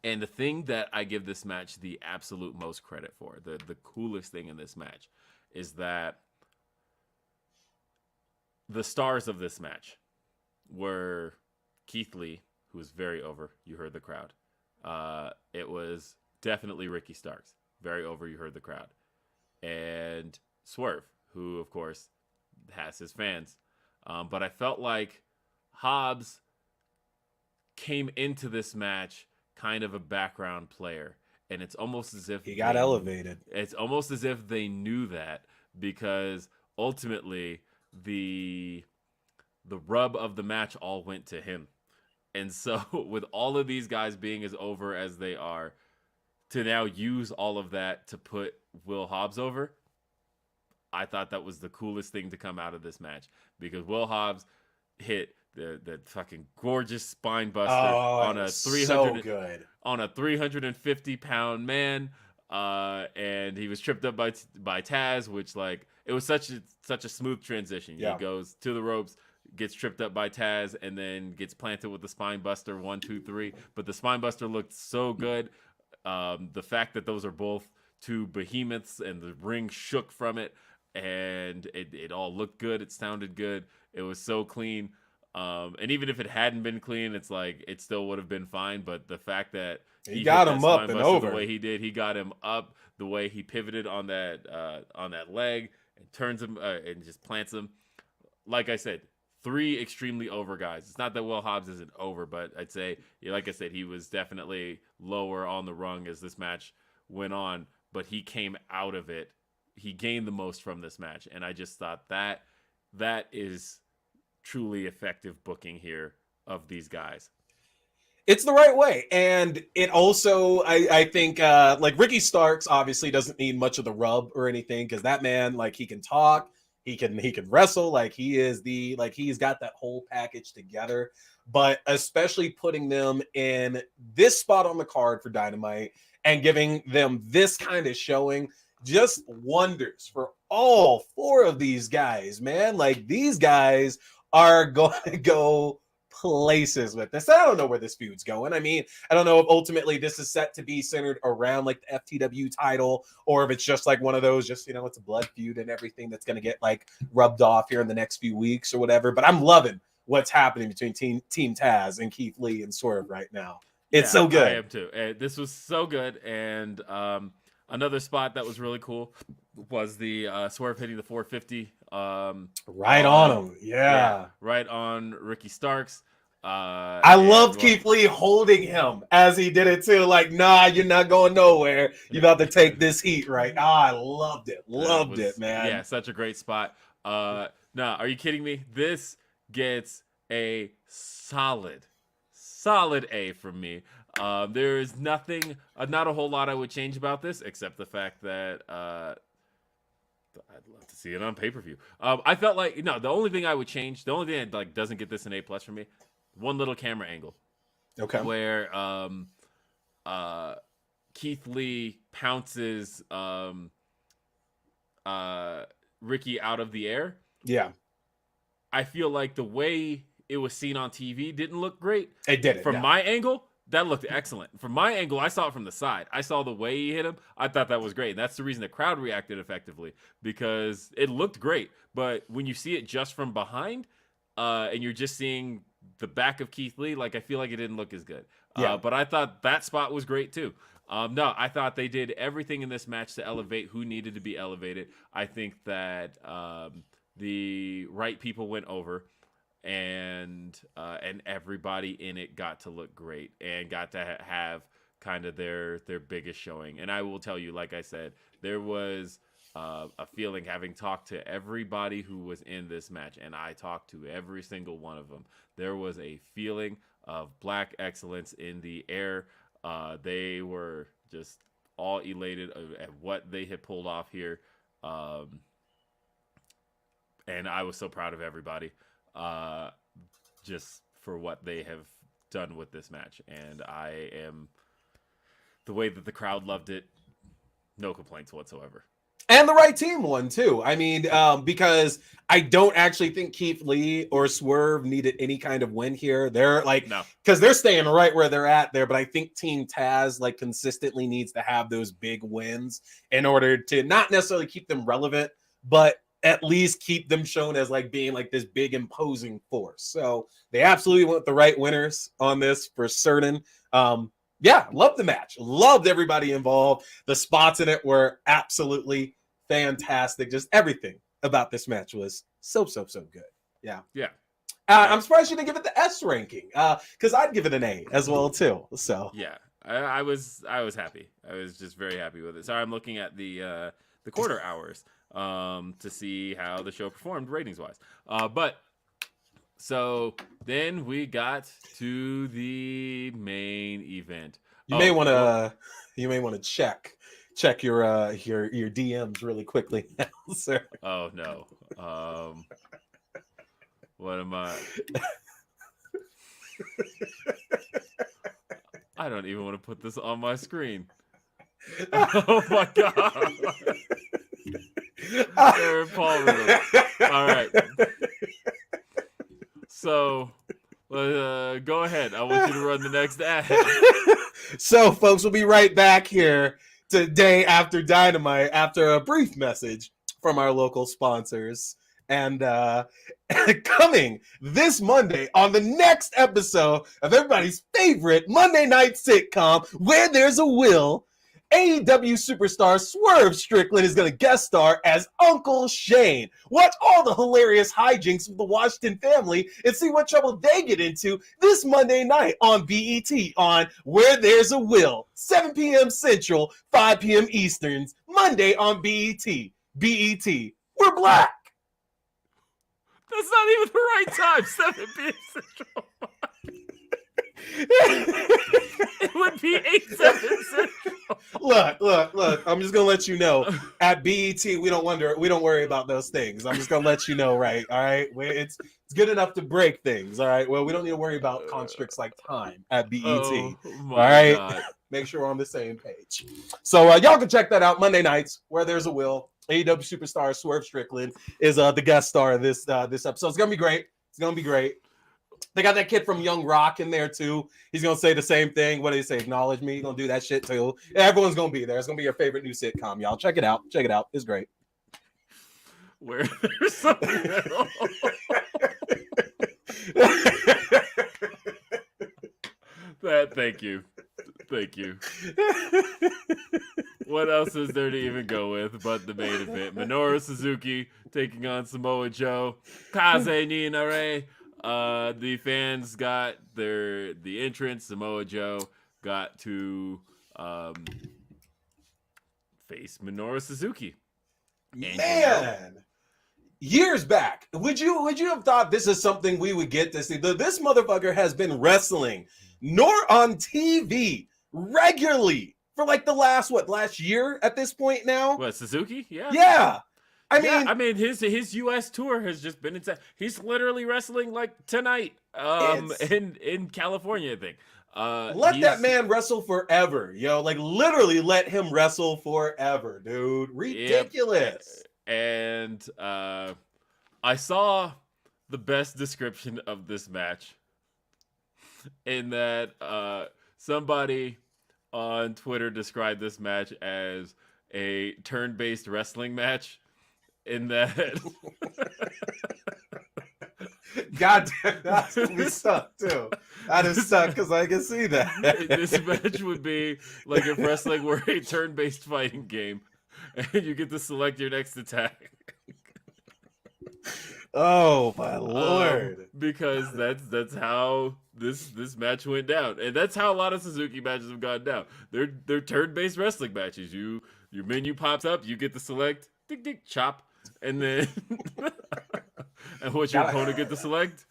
the thing that I give this match the absolute most credit for, the coolest thing in this match, is that the stars of this match were Keith Lee, who was very over. You heard the crowd. It was definitely Ricky Starks. Very over, you heard the crowd. And Swerve, who, of course, has his fans. But I felt like Hobbs came into this match kind of a background player. And it's almost as if he got elevated. It's almost as if they knew that, because ultimately the rub of the match all went to him. And so with all of these guys being as over as they are, to now use all of that to put Will Hobbs over, I thought that was the coolest thing to come out of this match, because Will Hobbs hit the fucking gorgeous spine buster on a 350-pound man, and he was tripped up by Taz, which, like, it was such a smooth transition. Yeah. He goes to the ropes, gets tripped up by Taz, and then gets planted with the spine buster 1, 2, 3. But the spine buster looked so good. The fact that those are both two behemoths, and the ring shook from it, and it all looked good. It sounded good. It was so clean. And even if it hadn't been clean, it's like it still would have been fine. But the fact that he got him up and over the way he did, he got him up the way he pivoted on that leg and turns him and just plants him. Like I said, 3 extremely over guys. It's not that Will Hobbs isn't over, but I'd say, like I said, he was definitely lower on the rung as this match went on. But he came out of it. He gained the most from this match, and I just thought that is truly effective booking here of these guys. It's the right way. And it also, I think, like Ricky Starks obviously doesn't need much of the rub or anything, because that man, like, he can talk, he can wrestle, like he's got that whole package together. But especially putting them in this spot on the card for Dynamite and giving them this kind of showing just wonders for all 4 of these guys, man. Like, these guys are going to go places with this. I don't know where this feud's going. I mean, I don't know if ultimately this is set to be centered around like the FTW title, or if it's just like one of those, just, it's a blood feud and everything that's going to get like rubbed off here in the next few weeks or whatever. But I'm loving what's happening between Team Taz and Keith Lee and Swerve right now. It's so good. I am too. This was so good. And another spot that was really cool was the Swerve hitting the 450. Right on him. Yeah. Right on Ricky Starks. I loved Keith Lee holding him as he did it too. Like, nah, you're not going nowhere. You're about to take this heat, right? I loved it. Loved it, man. Yeah, such a great spot. Nah, are you kidding me? This gets a solid A from me. There is nothing, not a whole lot I would change about this, except the fact that I'd love to see it on pay-per-view. I felt like, the only thing I would change, the only thing that like doesn't get this an A+ for me, one little camera angle. Okay. Where Keith Lee pounces Ricky out of the air. Yeah. I feel like the way it was seen on TV didn't look great. It didn't. From my angle, that looked excellent. From my angle, I saw it from the side. I saw the way he hit him. I thought that was great. And that's the reason the crowd reacted effectively, because it looked great. But when you see it just from behind, and you're just seeing the back of Keith Lee, like, I feel like it didn't look as good. Yeah. But I thought that spot was great too. No, I thought they did everything in this match to elevate who needed to be elevated. I think that the right people went over, and everybody in it got to look great and got to have kind of their biggest showing. And I will tell you, like I said, there was a feeling, having talked to everybody who was in this match, and I talked to every single one of them. There was a feeling of black excellence in the air. They were just all elated at what they had pulled off here. And I was so proud of everybody just for what they have done with this match. And I am, the way that the crowd loved it, no complaints whatsoever. And the right team won too. I mean, because I don't actually think Keith Lee or Swerve needed any kind of win here. They're like, No. because they're staying right where they're at there. But I think Team Taz like consistently needs to have those big wins in order to not necessarily keep them relevant, but at least keep them shown as like being like this big imposing force. So they absolutely want the right winners on this for certain. Yeah, loved the match. Loved everybody involved. The spots in it were absolutely fantastic. Just everything about this match was so good. Yeah. Yeah. I'm surprised you didn't give it the S ranking because I'd give it an A as well too. So yeah, I was happy. I was just very happy with it. Sorry, I'm looking at the quarter hours to see how the show performed ratings wise. But so then we got to the main event. You may want to check your DMs really quickly now, sir. Oh no. What am I? I don't even want to put this on my screen. Oh my god. Paul Riddle. All right. So, go ahead. I want you to run the next ad. So, folks, we'll be right back here today after Dynamite, after a brief message from our local sponsors. And coming this Monday on the next episode of everybody's favorite Monday night sitcom, Where There's a Will, AEW superstar Swerve Strickland is going to guest star as Uncle Shane. Watch all the hilarious hijinks of the Washington family and see what trouble they get into this Monday night on BET on Where There's a Will, 7 p.m. Central, 5 p.m. Easterns, Monday on BET. BET, we're black. That's not even the right time. 7 p.m. Central. It would be 8/7 Central. Look. I'm just gonna let you know. At BET, we don't worry about those things. I'm just gonna let you know, right? All right. It's good enough to break things. All right. Well, we don't need to worry about constructs like time at BET. Oh, all right. God. Make sure we're on the same page. So y'all can check that out Monday nights, Where There's a Will. AEW superstar Swerve Strickland is the guest star of this episode. It's gonna be great. They got that kid from Young Rock in there too. He's gonna say the same thing. What do they say? Acknowledge me. He's gonna do that shit too. Everyone's gonna be there. It's gonna be your favorite new sitcom, y'all. Check it out. It's great. Where there's something else. Thank you. What else is there to even go with but the main event? Minoru Suzuki taking on Samoa Joe. Kaze Ninare. The fans got the entrance. Samoa Joe got to face Minoru Suzuki. Man, years back, would you have thought this is something we would get to see? This motherfucker has been wrestling nor on TV regularly for like the last year at this point now. What, Suzuki? Yeah. Yeah. I mean, his U.S. tour has just been insane. He's literally wrestling like tonight, in California, I think. Let that man wrestle forever, yo. Like literally, let him wrestle forever, dude. Ridiculous. Yep. And I saw the best description of this match in that somebody on Twitter described this match as a turn-based wrestling match. In that, God damn, that's gonna be stuck too. I just stuck because I can see that. This match would be like if wrestling were a turn-based fighting game, and you get to select your next attack. Oh my lord! Because that's how this match went down, and that's how a lot of Suzuki matches have gone down. They're turn-based wrestling matches. Your menu pops up, you get to select tick, tick, chop, and then and what's your opponent get to select?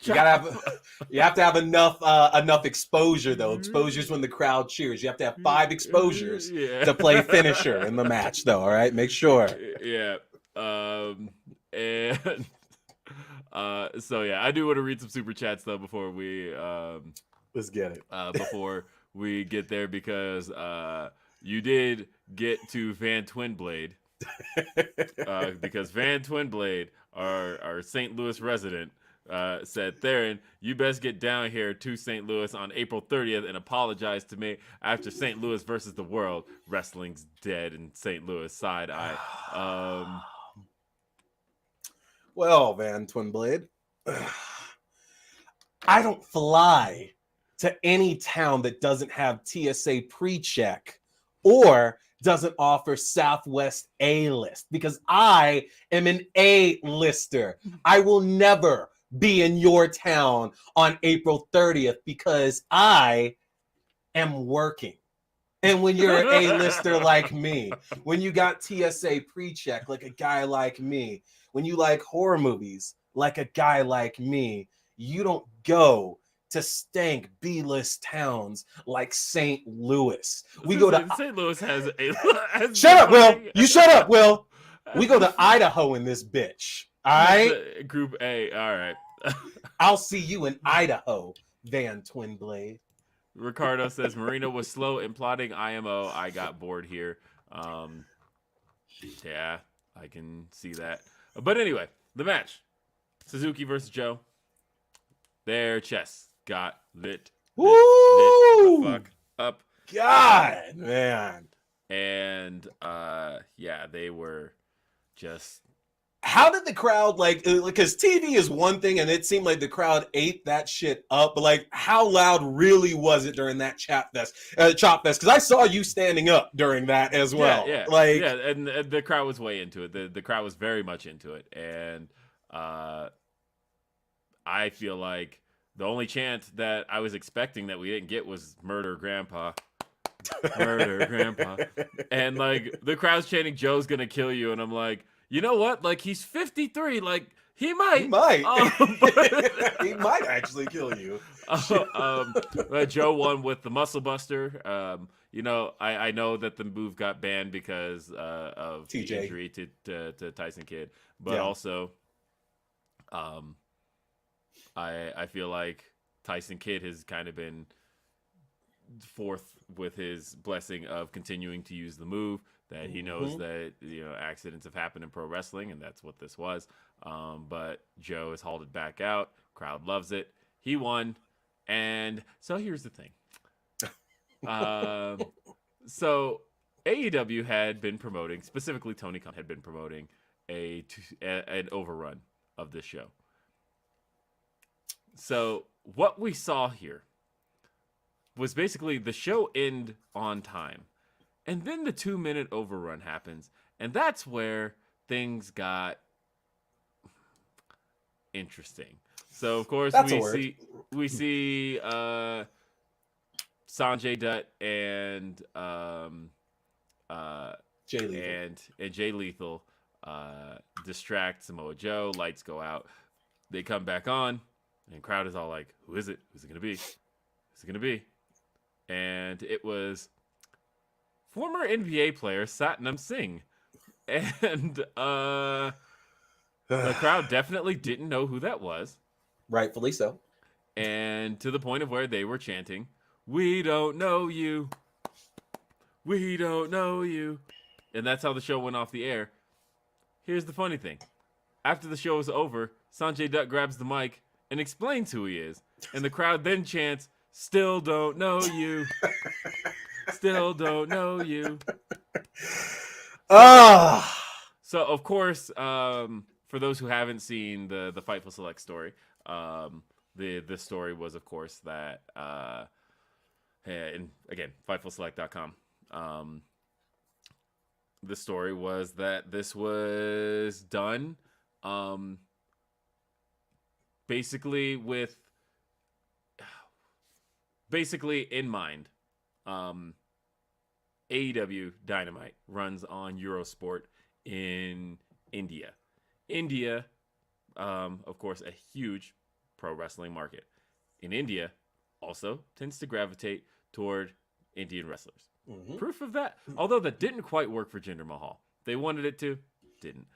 You have to have enough exposure though. Exposures when the crowd cheers. You have to have 5 exposures to play finisher in the match though. All right, make sure. Yeah. And so yeah, I do want to read some super chats though before we let's get it. Before we get there, because you did get to Van Twinblade. Because Van Twinblade, our St. Louis resident, said, Theron, you best get down here to St. Louis on April 30th and apologize to me after St. Louis versus the world. Wrestling's dead in St. Louis, side eye. Well, Van Twinblade, I don't fly to any town that doesn't have TSA pre-check or doesn't offer Southwest A-list, because I am an A-lister. I will never be in your town on April 30th because I am working. And when you're an A-lister like me, when you got TSA pre-check like a guy like me, when you like horror movies like a guy like me, you don't go to stank B-list towns like St. Louis. We go to St. Louis has a Shut up, Will. You shut up, Will. We go to Idaho in this bitch. All right? Group A. All right. I'll see you in Idaho, Van Twinblade. Ricardo says Marino was slow in plotting IMO. I got bored here. Yeah, I can see that. But anyway, the match. Suzuki versus Joe. Their chests got lit. Lit the fuck up. God, man. And yeah, they were just. How did the crowd, like, because TV is one thing and it seemed like the crowd ate that shit up, but like, how loud really was it during that chop fest? Because I saw you standing up during that as well. Yeah, like, yeah, and the crowd was way into it. The crowd was very much into it, and I feel like the only chant that I was expecting that we didn't get was "Murder Grandpa." Murder Grandpa. And like the crowd's chanting Joe's gonna kill you, and I'm like, you know what? Like, he's 53. Like, he might. He might. He might actually kill you. Joe won with the Muscle Buster. You know, I know that the move got banned because of TJ. the injury to Tyson Kidd, but also, I feel like Tyson Kidd has kind of been forth with his blessing of continuing to use the move. That he knows that, you know, accidents have happened in pro wrestling, and that's what this was. But Joe has hauled it back out. Crowd loves it. He won. And so here's the thing. So AEW had been promoting, specifically Tony Khan had been promoting an overrun of this show. So what we saw here was basically the show end on time. And then the 2-minute overrun happens. And that's where things got interesting. So, of course, we see Sanjay Dutt and Jay Lethal. And Jay Lethal distract Samoa Joe. Lights go out. They come back on. And crowd is all like, who is it? Who's it going to be? Who's it going to be? And it was former NBA player Satnam Singh. And the crowd definitely didn't know who that was. Rightfully so. And to the point of where they were chanting, "We don't know you. We don't know you." And that's how the show went off the air. Here's the funny thing. After the show is over, Sanjay Dutt grabs the mic and explains who he is. And the crowd then chants, "Still don't know you. Still don't know you." So of course, for those who haven't seen the Fightful Select story, the story was, of course, that and again, FightfulSelect.com. The story was that this was done basically in mind. AEW Dynamite runs on Eurosport in India. India, of course, a huge pro wrestling market. In India, also tends to gravitate toward Indian wrestlers. Mm-hmm. Proof of that, although that didn't quite work for Jinder Mahal. They wanted it to, didn't.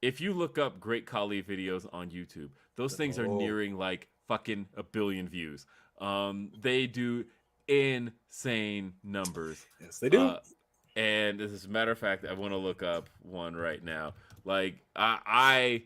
If you look up Great Khali videos on YouTube, those things are nearing like fucking 1 billion views. They do insane numbers. Yes, they do. And as a matter of fact, I want to look up one right now. Like let's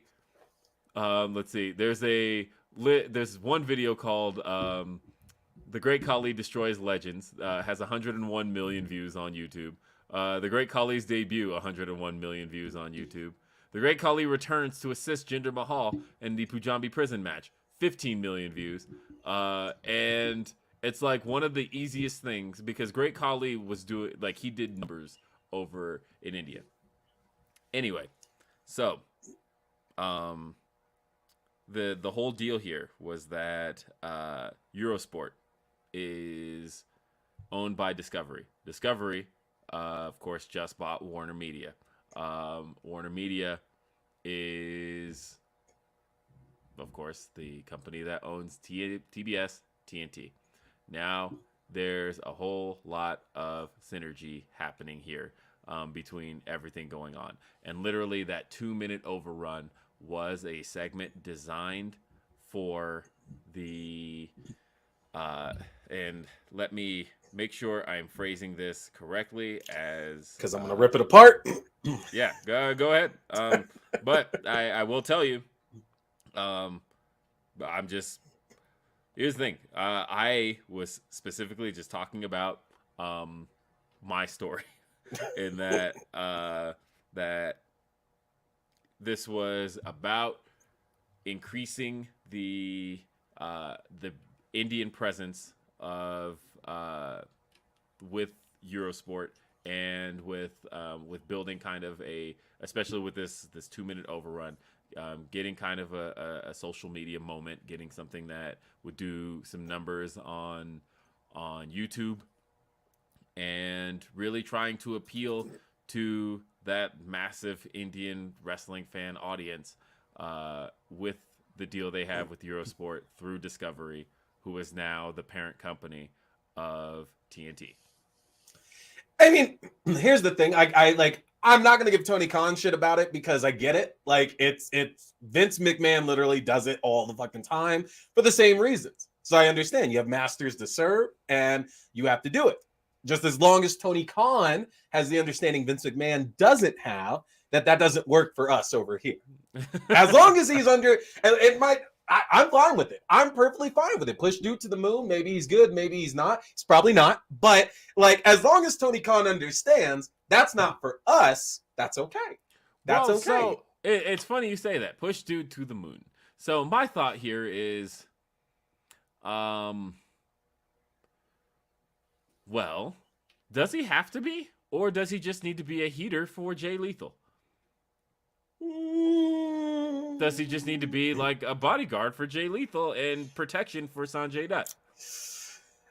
see. There's one video called "The Great Khali Destroys Legends." Has 101 million views on YouTube. The Great Khali's debut, 101 million views on YouTube. The Great Khali returns to assist Jinder Mahal in the Punjabi prison match, 15 million views. And it's like one of the easiest things because Great Khali was doing, like, he did numbers over in India. Anyway, so the whole deal here was that Eurosport is owned by Discovery. Discovery, of course, just bought Warner Media. Warner Media is, of course, the company that owns TBS, TNT. Now, there's a whole lot of synergy happening here between everything going on. And literally, that 2-minute overrun was a segment designed for the... and let me make sure I'm phrasing this correctly as... Because I'm going to rip it apart. Yeah, go ahead. But I will tell you, I'm just... Here's the thing. I was specifically just talking about my story in that that this was about increasing the Indian presence of with Eurosport and with building kind of especially with this 2-minute overrun. Getting kind of a social media moment, getting something that would do some numbers on YouTube, and really trying to appeal to that massive Indian wrestling fan audience with the deal they have with Eurosport through Discovery, who is now the parent company of TNT. I mean, here's the thing. I'm not going to give Tony Khan shit about it because I get it. Like, it's Vince McMahon literally does it all the fucking time for the same reasons. So I understand you have masters to serve and you have to do it. Just as long as Tony Khan has the understanding Vince McMahon doesn't have, that doesn't work for us over here. As long as he's under, I'm fine with it. I'm perfectly fine with it. Push dude to the moon. Maybe he's good. Maybe he's not. He's probably not. But like, as long as Tony Khan understands that's not for us, that's okay. That's okay. So it's funny you say that. Push dude to the moon. So my thought here is, well, does he have to be? Or does he just need to be a heater for Jay Lethal? Does he just need to be like a bodyguard for Jay Lethal and protection for Sanjay Dutt?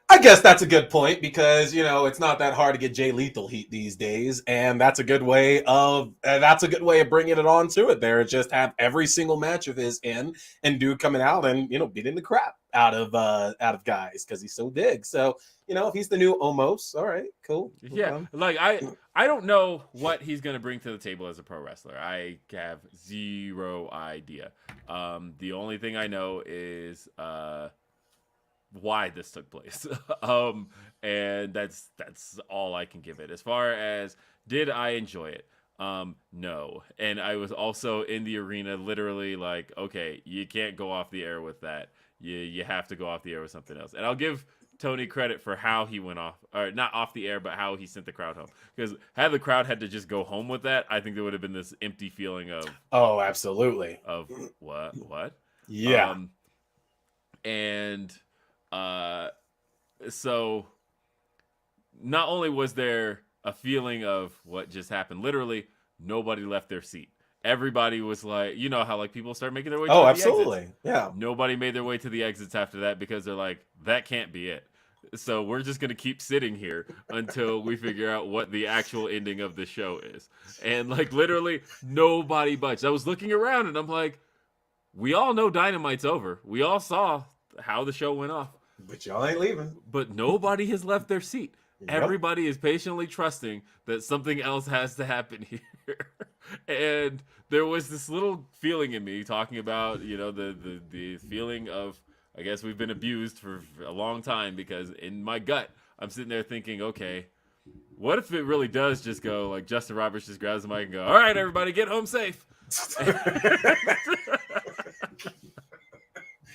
I guess that's a good point because, it's not that hard to get Jay Lethal heat these days. And that's a good way of bringing it on to it there. Just have every single match of his in and dude coming out and, beating the crap out of guys because he's so big. So, if he's the new Omos, all right, cool. Yeah. Like I don't know what he's going to bring to the table as a pro wrestler. I have zero idea. The only thing I know is, why this took place. And that's all I can give it. As far as did I enjoy it? No. And I was also in the arena literally like, okay, you can't go off the air with that. You have to go off the air with something else. And I'll give Tony credit for how he went off, or not off the air, but how he sent the crowd home. Because had the crowd had to just go home with that, I think there would have been this empty feeling of, oh, absolutely, of what? Yeah. So not only was there a feeling of what just happened, literally nobody left their seat. Everybody was like, how like people start making their way to the absolutely. exits. Yeah. Nobody made their way to the exits after that because they're like, that can't be it. So we're just gonna keep sitting here until we figure out what the actual ending of the show is. And like literally nobody budged. I was looking around and I'm like, we all know Dynamite's over. We all saw how the show went off. But y'all ain't leaving. But nobody has left their seat. Yep. Everybody is patiently trusting that something else has to happen here. And there was this little feeling in me talking about, the feeling of, I guess we've been abused for a long time, because in my gut, I'm sitting there thinking, okay, what if it really does just go like Justin Roberts just grabs the mic and go, all right, everybody get home safe.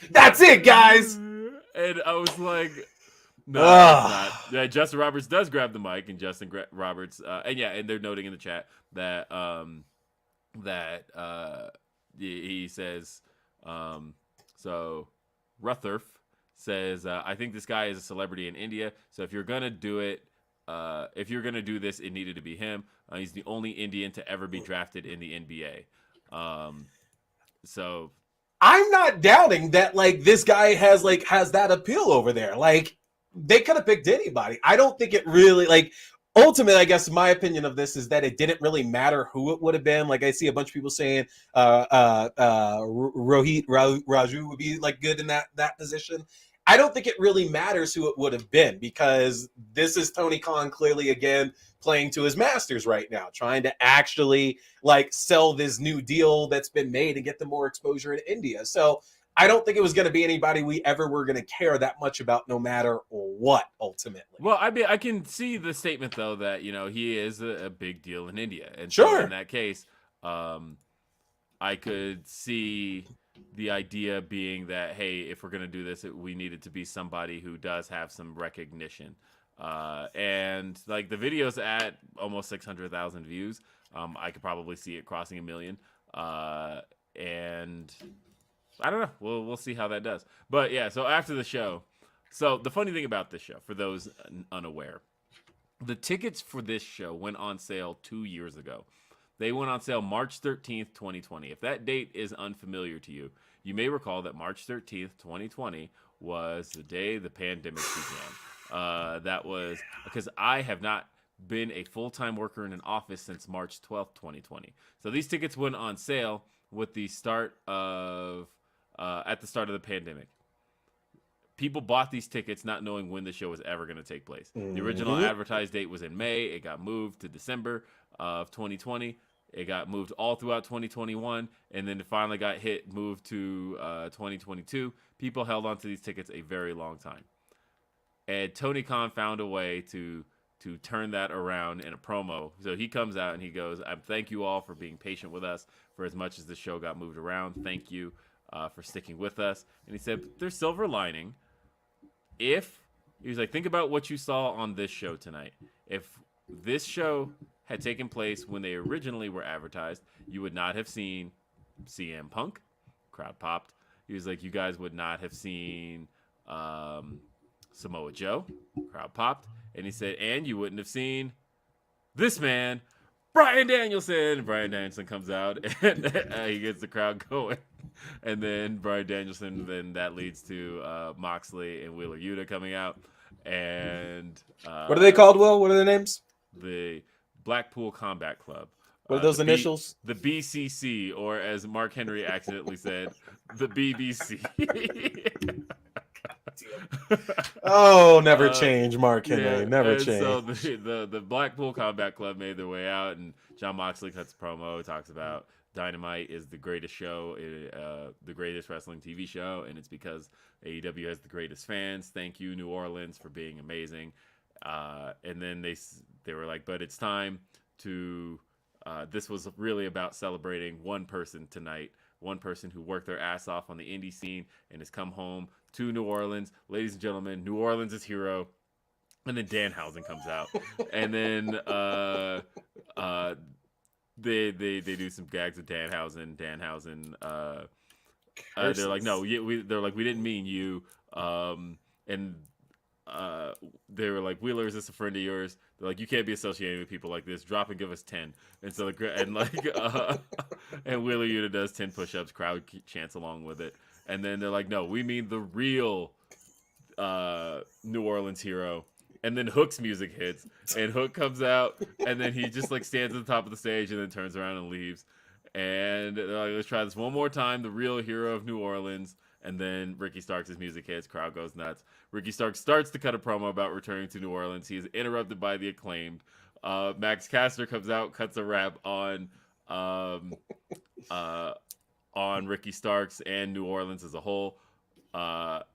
That's it, guys. And I was like, no, that's not. Yeah, Justin Roberts does grab the mic, and Justin Roberts, and they're noting in the chat that he says, so Rutherf says, I think this guy is a celebrity in India, so if you're gonna do it, if you're gonna do this, it needed to be him. He's the only Indian to ever be drafted in the NBA. So I'm not doubting that, like, this guy has that appeal over there. Like, they could have picked anybody. I don't think it really, like, ultimately, I guess my opinion of this is that it didn't really matter who it would have been. Like, I see a bunch of people saying Rohit Raju would be like good in that position. I don't think it really matters who it would have been, because this is Tony Khan clearly again playing to his masters right now, trying to actually like sell this new deal that's been made and get them more exposure in India. So I don't think it was going to be anybody we ever were going to care that much about, no matter what, ultimately. Well, I can see the statement, though, that, he is a big deal in India. And sure. So in that case, I could see the idea being that, hey, if we're going to do this, we need it to be somebody who does have some recognition. And like the video's at almost 600,000 views. I could probably see it crossing 1 million. And I don't know. We'll see how that does. But yeah, so after the show, so the funny thing about this show, for those unaware, the tickets for this show went on sale 2 years ago. They went on sale March 13th, 2020. If that date is unfamiliar to you, you may recall that March 13th, 2020 was the day the pandemic began. That was because I have not been a full-time worker in an office since March 12th, 2020. So these tickets went on sale with the start of at the start of the pandemic. People bought these tickets not knowing when the show was ever going to take place. Mm-hmm. The original advertised date was in May. It got moved to December of 2020. It got moved all throughout 2021, and then it finally got moved to 2022. People held on to these tickets a very long time. And Tony Khan found a way to turn that around in a promo. So he comes out and he goes, I thank you all for being patient with us for as much as the show got moved around. Thank you for sticking with us. And he said, there's silver lining. He was like, think about what you saw on this show tonight. If this show had taken place when they originally were advertised, you would not have seen CM Punk. Crowd popped. He was like, you guys would not have seen Samoa Joe. Crowd popped. And he said, and you wouldn't have seen this man, Bryan Danielson. Bryan Danielson comes out and he gets the crowd going. And then Bryan Danielson, then that leads to Moxley and Wheeler Yuta coming out. And what are they called, Will? What are their names? The Blackpool Combat Club. What are those initials? The BCC, or as Mark Henry accidentally said, the BBC. Oh, never change, Mark Henry. Never change. So the Blackpool Combat Club made their way out, and Jon Moxley cuts a promo, talks about Dynamite is the greatest show, the greatest wrestling TV show, and it's because AEW has the greatest fans. Thank you, New Orleans, for being amazing. And then they were like, but it's time to. This was really about celebrating one person tonight, one person who worked their ass off on the indie scene and has come home to New Orleans. Ladies and gentlemen, New Orleans is hero. And then Danhausen comes out, and then they do some gags with Danhausen. They're like, no, they're like, we didn't mean you. And they were like, Wheeler, is this a friend of yours? They're like, you can't be associated with people like this. Drop and give us 10. And so and Wheeler Yuta does 10 push-ups. Crowd chants along with it. And then they're like, no, we mean the real New Orleans hero. And then Hook's music hits, and Hook comes out, and then he just like stands at the top of the stage, and then turns around and leaves. And they're like, let's try this one more time. The real hero of New Orleans, and then Ricky Starks' music hits. Crowd goes nuts. Ricky Starks starts to cut a promo about returning to New Orleans. He is interrupted by the Acclaimed. Max Caster comes out, cuts a rap on Ricky Starks and New Orleans as a whole.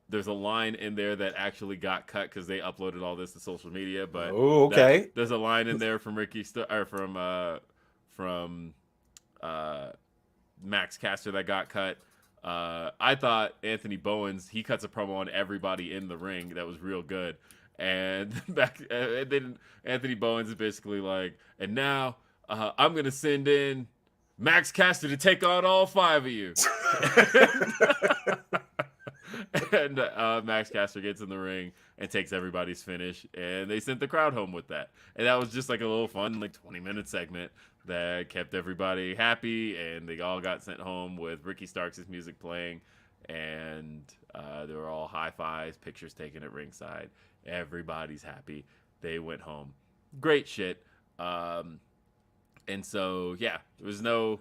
There's a line in there that actually got cut because they uploaded all this to social media. But okay, there's a line in there from from Max Caster that got cut. I thought Anthony Bowens, he cuts a promo on everybody in the ring that was real good, and then Anthony Bowens is basically like, and now I'm gonna send in Max Caster to take on all 5 of you. And Max Caster gets in the ring and takes everybody's finish, and they sent the crowd home with that. And that was just like a little fun, like 20-minute segment that kept everybody happy, and they all got sent home with Ricky Starks' music playing, and they were all high fives, pictures taken at ringside. Everybody's happy. They went home. Great shit. And so, yeah, there was no...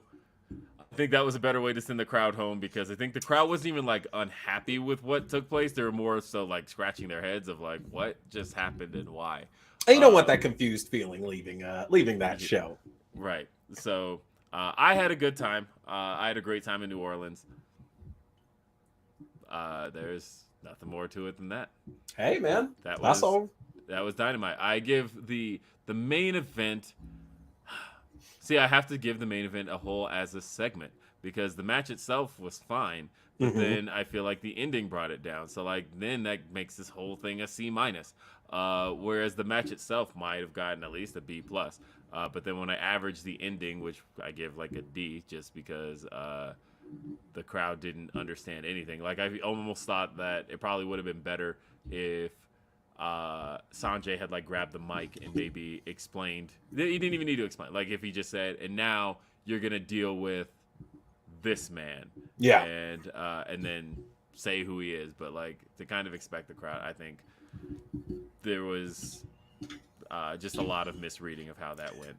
I think that was a better way to send the crowd home, because I think the crowd wasn't even like unhappy with what took place. They were more so like scratching their heads of like, what just happened and why. And you don't want that confused feeling leaving that show. Right. So I had a good time. I had a great time in New Orleans. There's nothing more to it than that. Hey man, that's all. That was Dynamite. I give the main event. See, I have to give the main event a whole as a segment, because the match itself was fine, but then I feel like the ending brought it down. So like then that makes this whole thing a C-. Whereas the match itself might have gotten at least a B+. But then when I average the ending, which I give like a D, just because the crowd didn't understand anything. Like I almost thought that it probably would have been better if Sanjay had like grabbed the mic and maybe explained. He didn't even need to explain. Like if he just said, and now you're gonna deal with this man. Yeah. And then say who he is. But like to kind of expect the crowd, I think there was just a lot of misreading of how that went.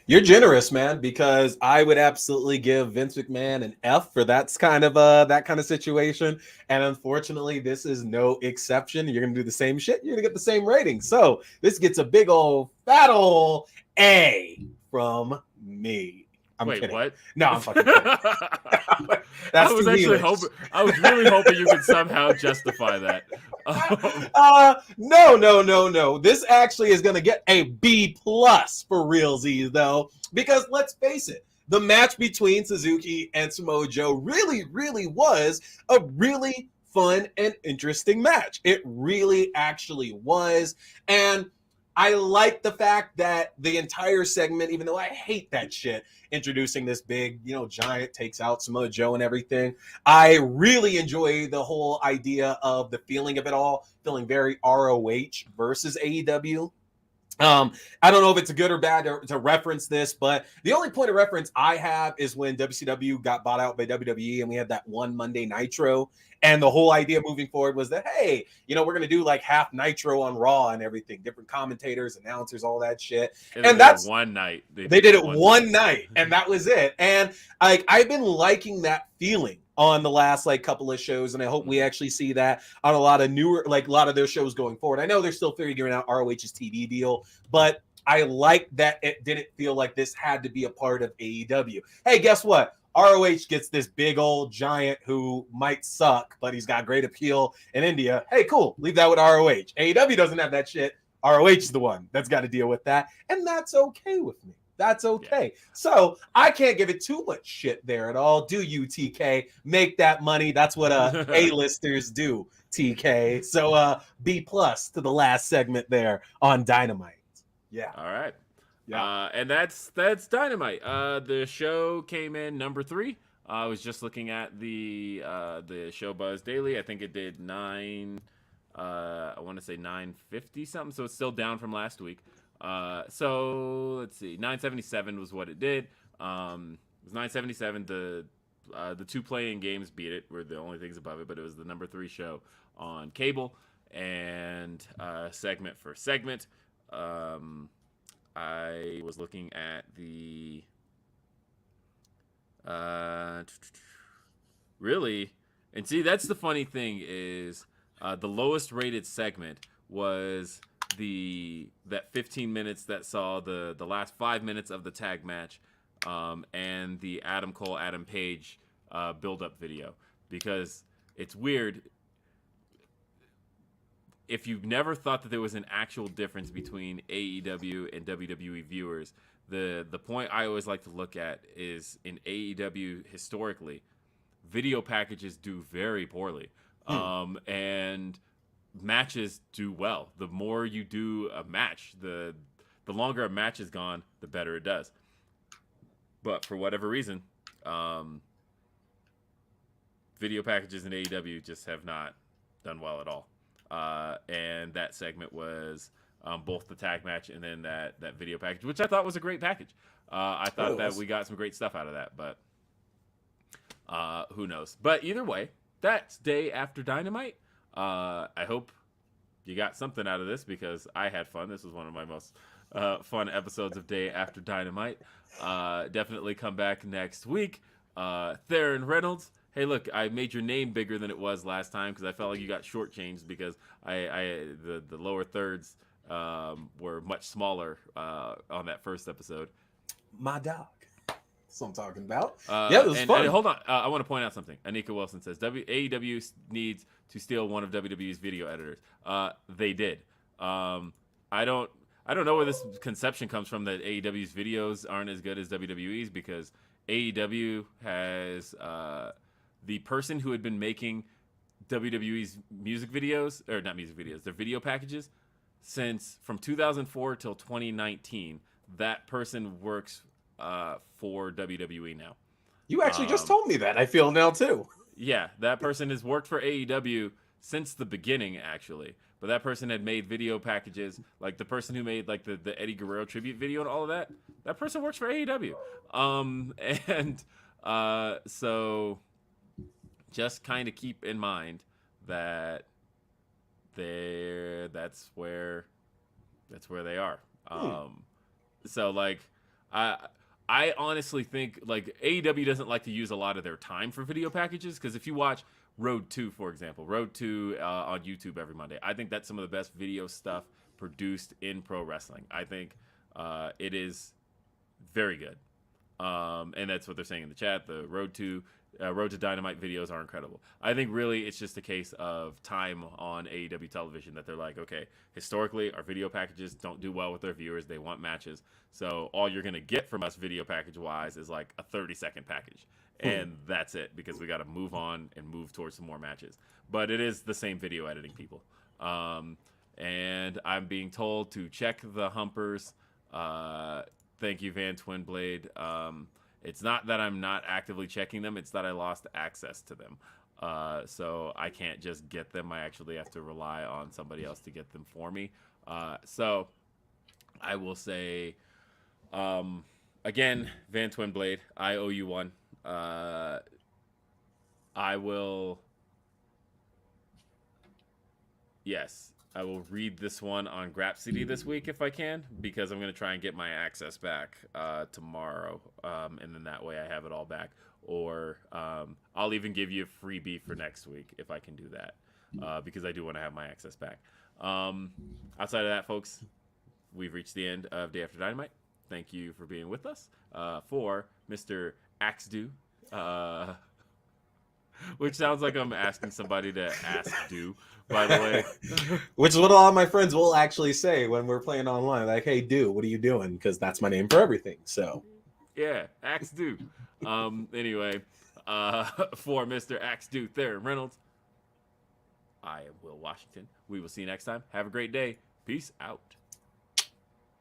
You're generous, man, because I would absolutely give Vince McMahon an F for that kind of situation. And unfortunately, this is no exception. You're gonna do the same shit. You're gonna get the same rating. So this gets a big old fat old A from me. I'm Wait, kidding. What? No, I'm fucking kidding. I was really hoping you could somehow justify that. No. This actually is going to get a B+ for realsies, though, because let's face it, the match between Suzuki and Samoa Joe really, really was a really fun and interesting match. It really actually was. And I like the fact that the entire segment, even though I hate that shit, introducing this big, giant takes out Samoa Joe and everything, I really enjoy the whole idea of the feeling of it all, feeling very ROH versus AEW. I don't know if it's good or bad to reference this, but the only point of reference I have is when WCW got bought out by WWE and we had that one Monday Nitro. And the whole idea moving forward was that, hey, we're going to do like half Nitro on Raw and everything, different commentators, announcers, all that shit. And that's one night. They did it one night and that was it. And I've been liking that feeling on the last couple of shows, and I hope we actually see that on a lot of newer, a lot of their shows going forward. I know they're still figuring out ROH's TV deal, but I like that it didn't feel like this had to be a part of AEW. Hey, guess what? ROH gets this big old giant who might suck, but he's got great appeal in India. Hey, cool. Leave that with ROH. AEW doesn't have that shit. ROH is the one that's got to deal with that, and that's okay with me. That's okay. Yeah. So I can't give it too much shit there at all. Do you, TK? Make that money. That's what A-listers do, TK. So B+ to the last segment there on Dynamite. Yeah. All right. Yeah. And that's Dynamite. The show came in number 3. I was just looking at the Show Buzz Daily. I think it did 9. I want to say 950 something. So it's still down from last week. So let's see, 977 was what it did. It was 977. The 2 playing games beat it. Were the only things above it, but it was the number 3 show on cable. and segment for segment. I was looking at the really, and see, that's the funny thing is the lowest rated segment was that 15 minutes that saw the last 5 minutes of the tag match, and the Adam Cole Adam Page build up video, because it's weird. If you've never thought that there was an actual difference between AEW and WWE viewers, the point I always like to look at is in AEW historically, video packages do very poorly, and matches do well. The more you do a match, the longer a match is gone, the better it does. But for whatever reason, video packages in AEW just have not done well at all. And that segment was both the tag match and then that video package, which I thought was a great package. I thought that we got some great stuff out of that, but who knows? But either way, that's day after Dynamite. I hope you got something out of this, because I had fun. This was one of my most fun episodes of Day After Dynamite. Definitely come back next week. Theron Reynolds. Hey, look, I made your name bigger than it was last time because I felt like you got shortchanged because the lower thirds were much smaller on that first episode. My dog. That's what I'm talking about. Yeah, it was fun. And hold on. I want to point out something. Anika Wilson says, AEW needs to steal one of WWE's video editors. They did. I don't know where this conception comes from that AEW's videos aren't as good as WWE's, because AEW has the person who had been making WWE's music videos, or not music videos, their video packages, from 2004 till 2019. That person works for WWE now. You actually just told me that. I feel now too. Yeah, that person has worked for AEW since the beginning, actually. But that person had made video packages, like the person who made like the Eddie Guerrero tribute video and all of that. That person works for AEW. So just kind of keep in mind that that's where they are. So like I honestly think like AEW doesn't like to use a lot of their time for video packages, because if you watch Road 2, for example, Road 2 on YouTube every Monday, I think that's some of the best video stuff produced in pro wrestling. I think it is very good. And that's what they're saying in the chat. The Road to Dynamite videos are incredible. I think really it's just a case of time on AEW television that they're like, okay, historically our video packages don't do well with their viewers. They want matches. So all you're going to get from us video package wise is like a 30-second package. And that's it, because we got to move on and move towards some more matches. But it is the same video editing people. And I'm being told to check the humpers. Thank you, Van Twinblade. It's not that I'm not actively checking them. It's that I lost access to them. So I can't just get them. I actually have to rely on somebody else to get them for me. So I will say, again, Van Twinblade, I owe you one. I will read this one on Grapsity this week if I can, because I'm going to try and get my access back tomorrow, and then that way I have it all back. Or I'll even give you a freebie for next week if I can do that, because I do want to have my access back. Outside of that, folks, we've reached the end of Day After Dynamite. Thank you for being with us. For Mr. Axedo, which sounds like I'm asking somebody to ask do, by the way. Which is what a lot of my friends will actually say when we're playing online. Like, hey, do, what are you doing? Because that's my name for everything. So, yeah, Axe Do. Anyway, for Mr. Axe Do, Theron Reynolds, I am Will Washington. We will see you next time. Have a great day. Peace out.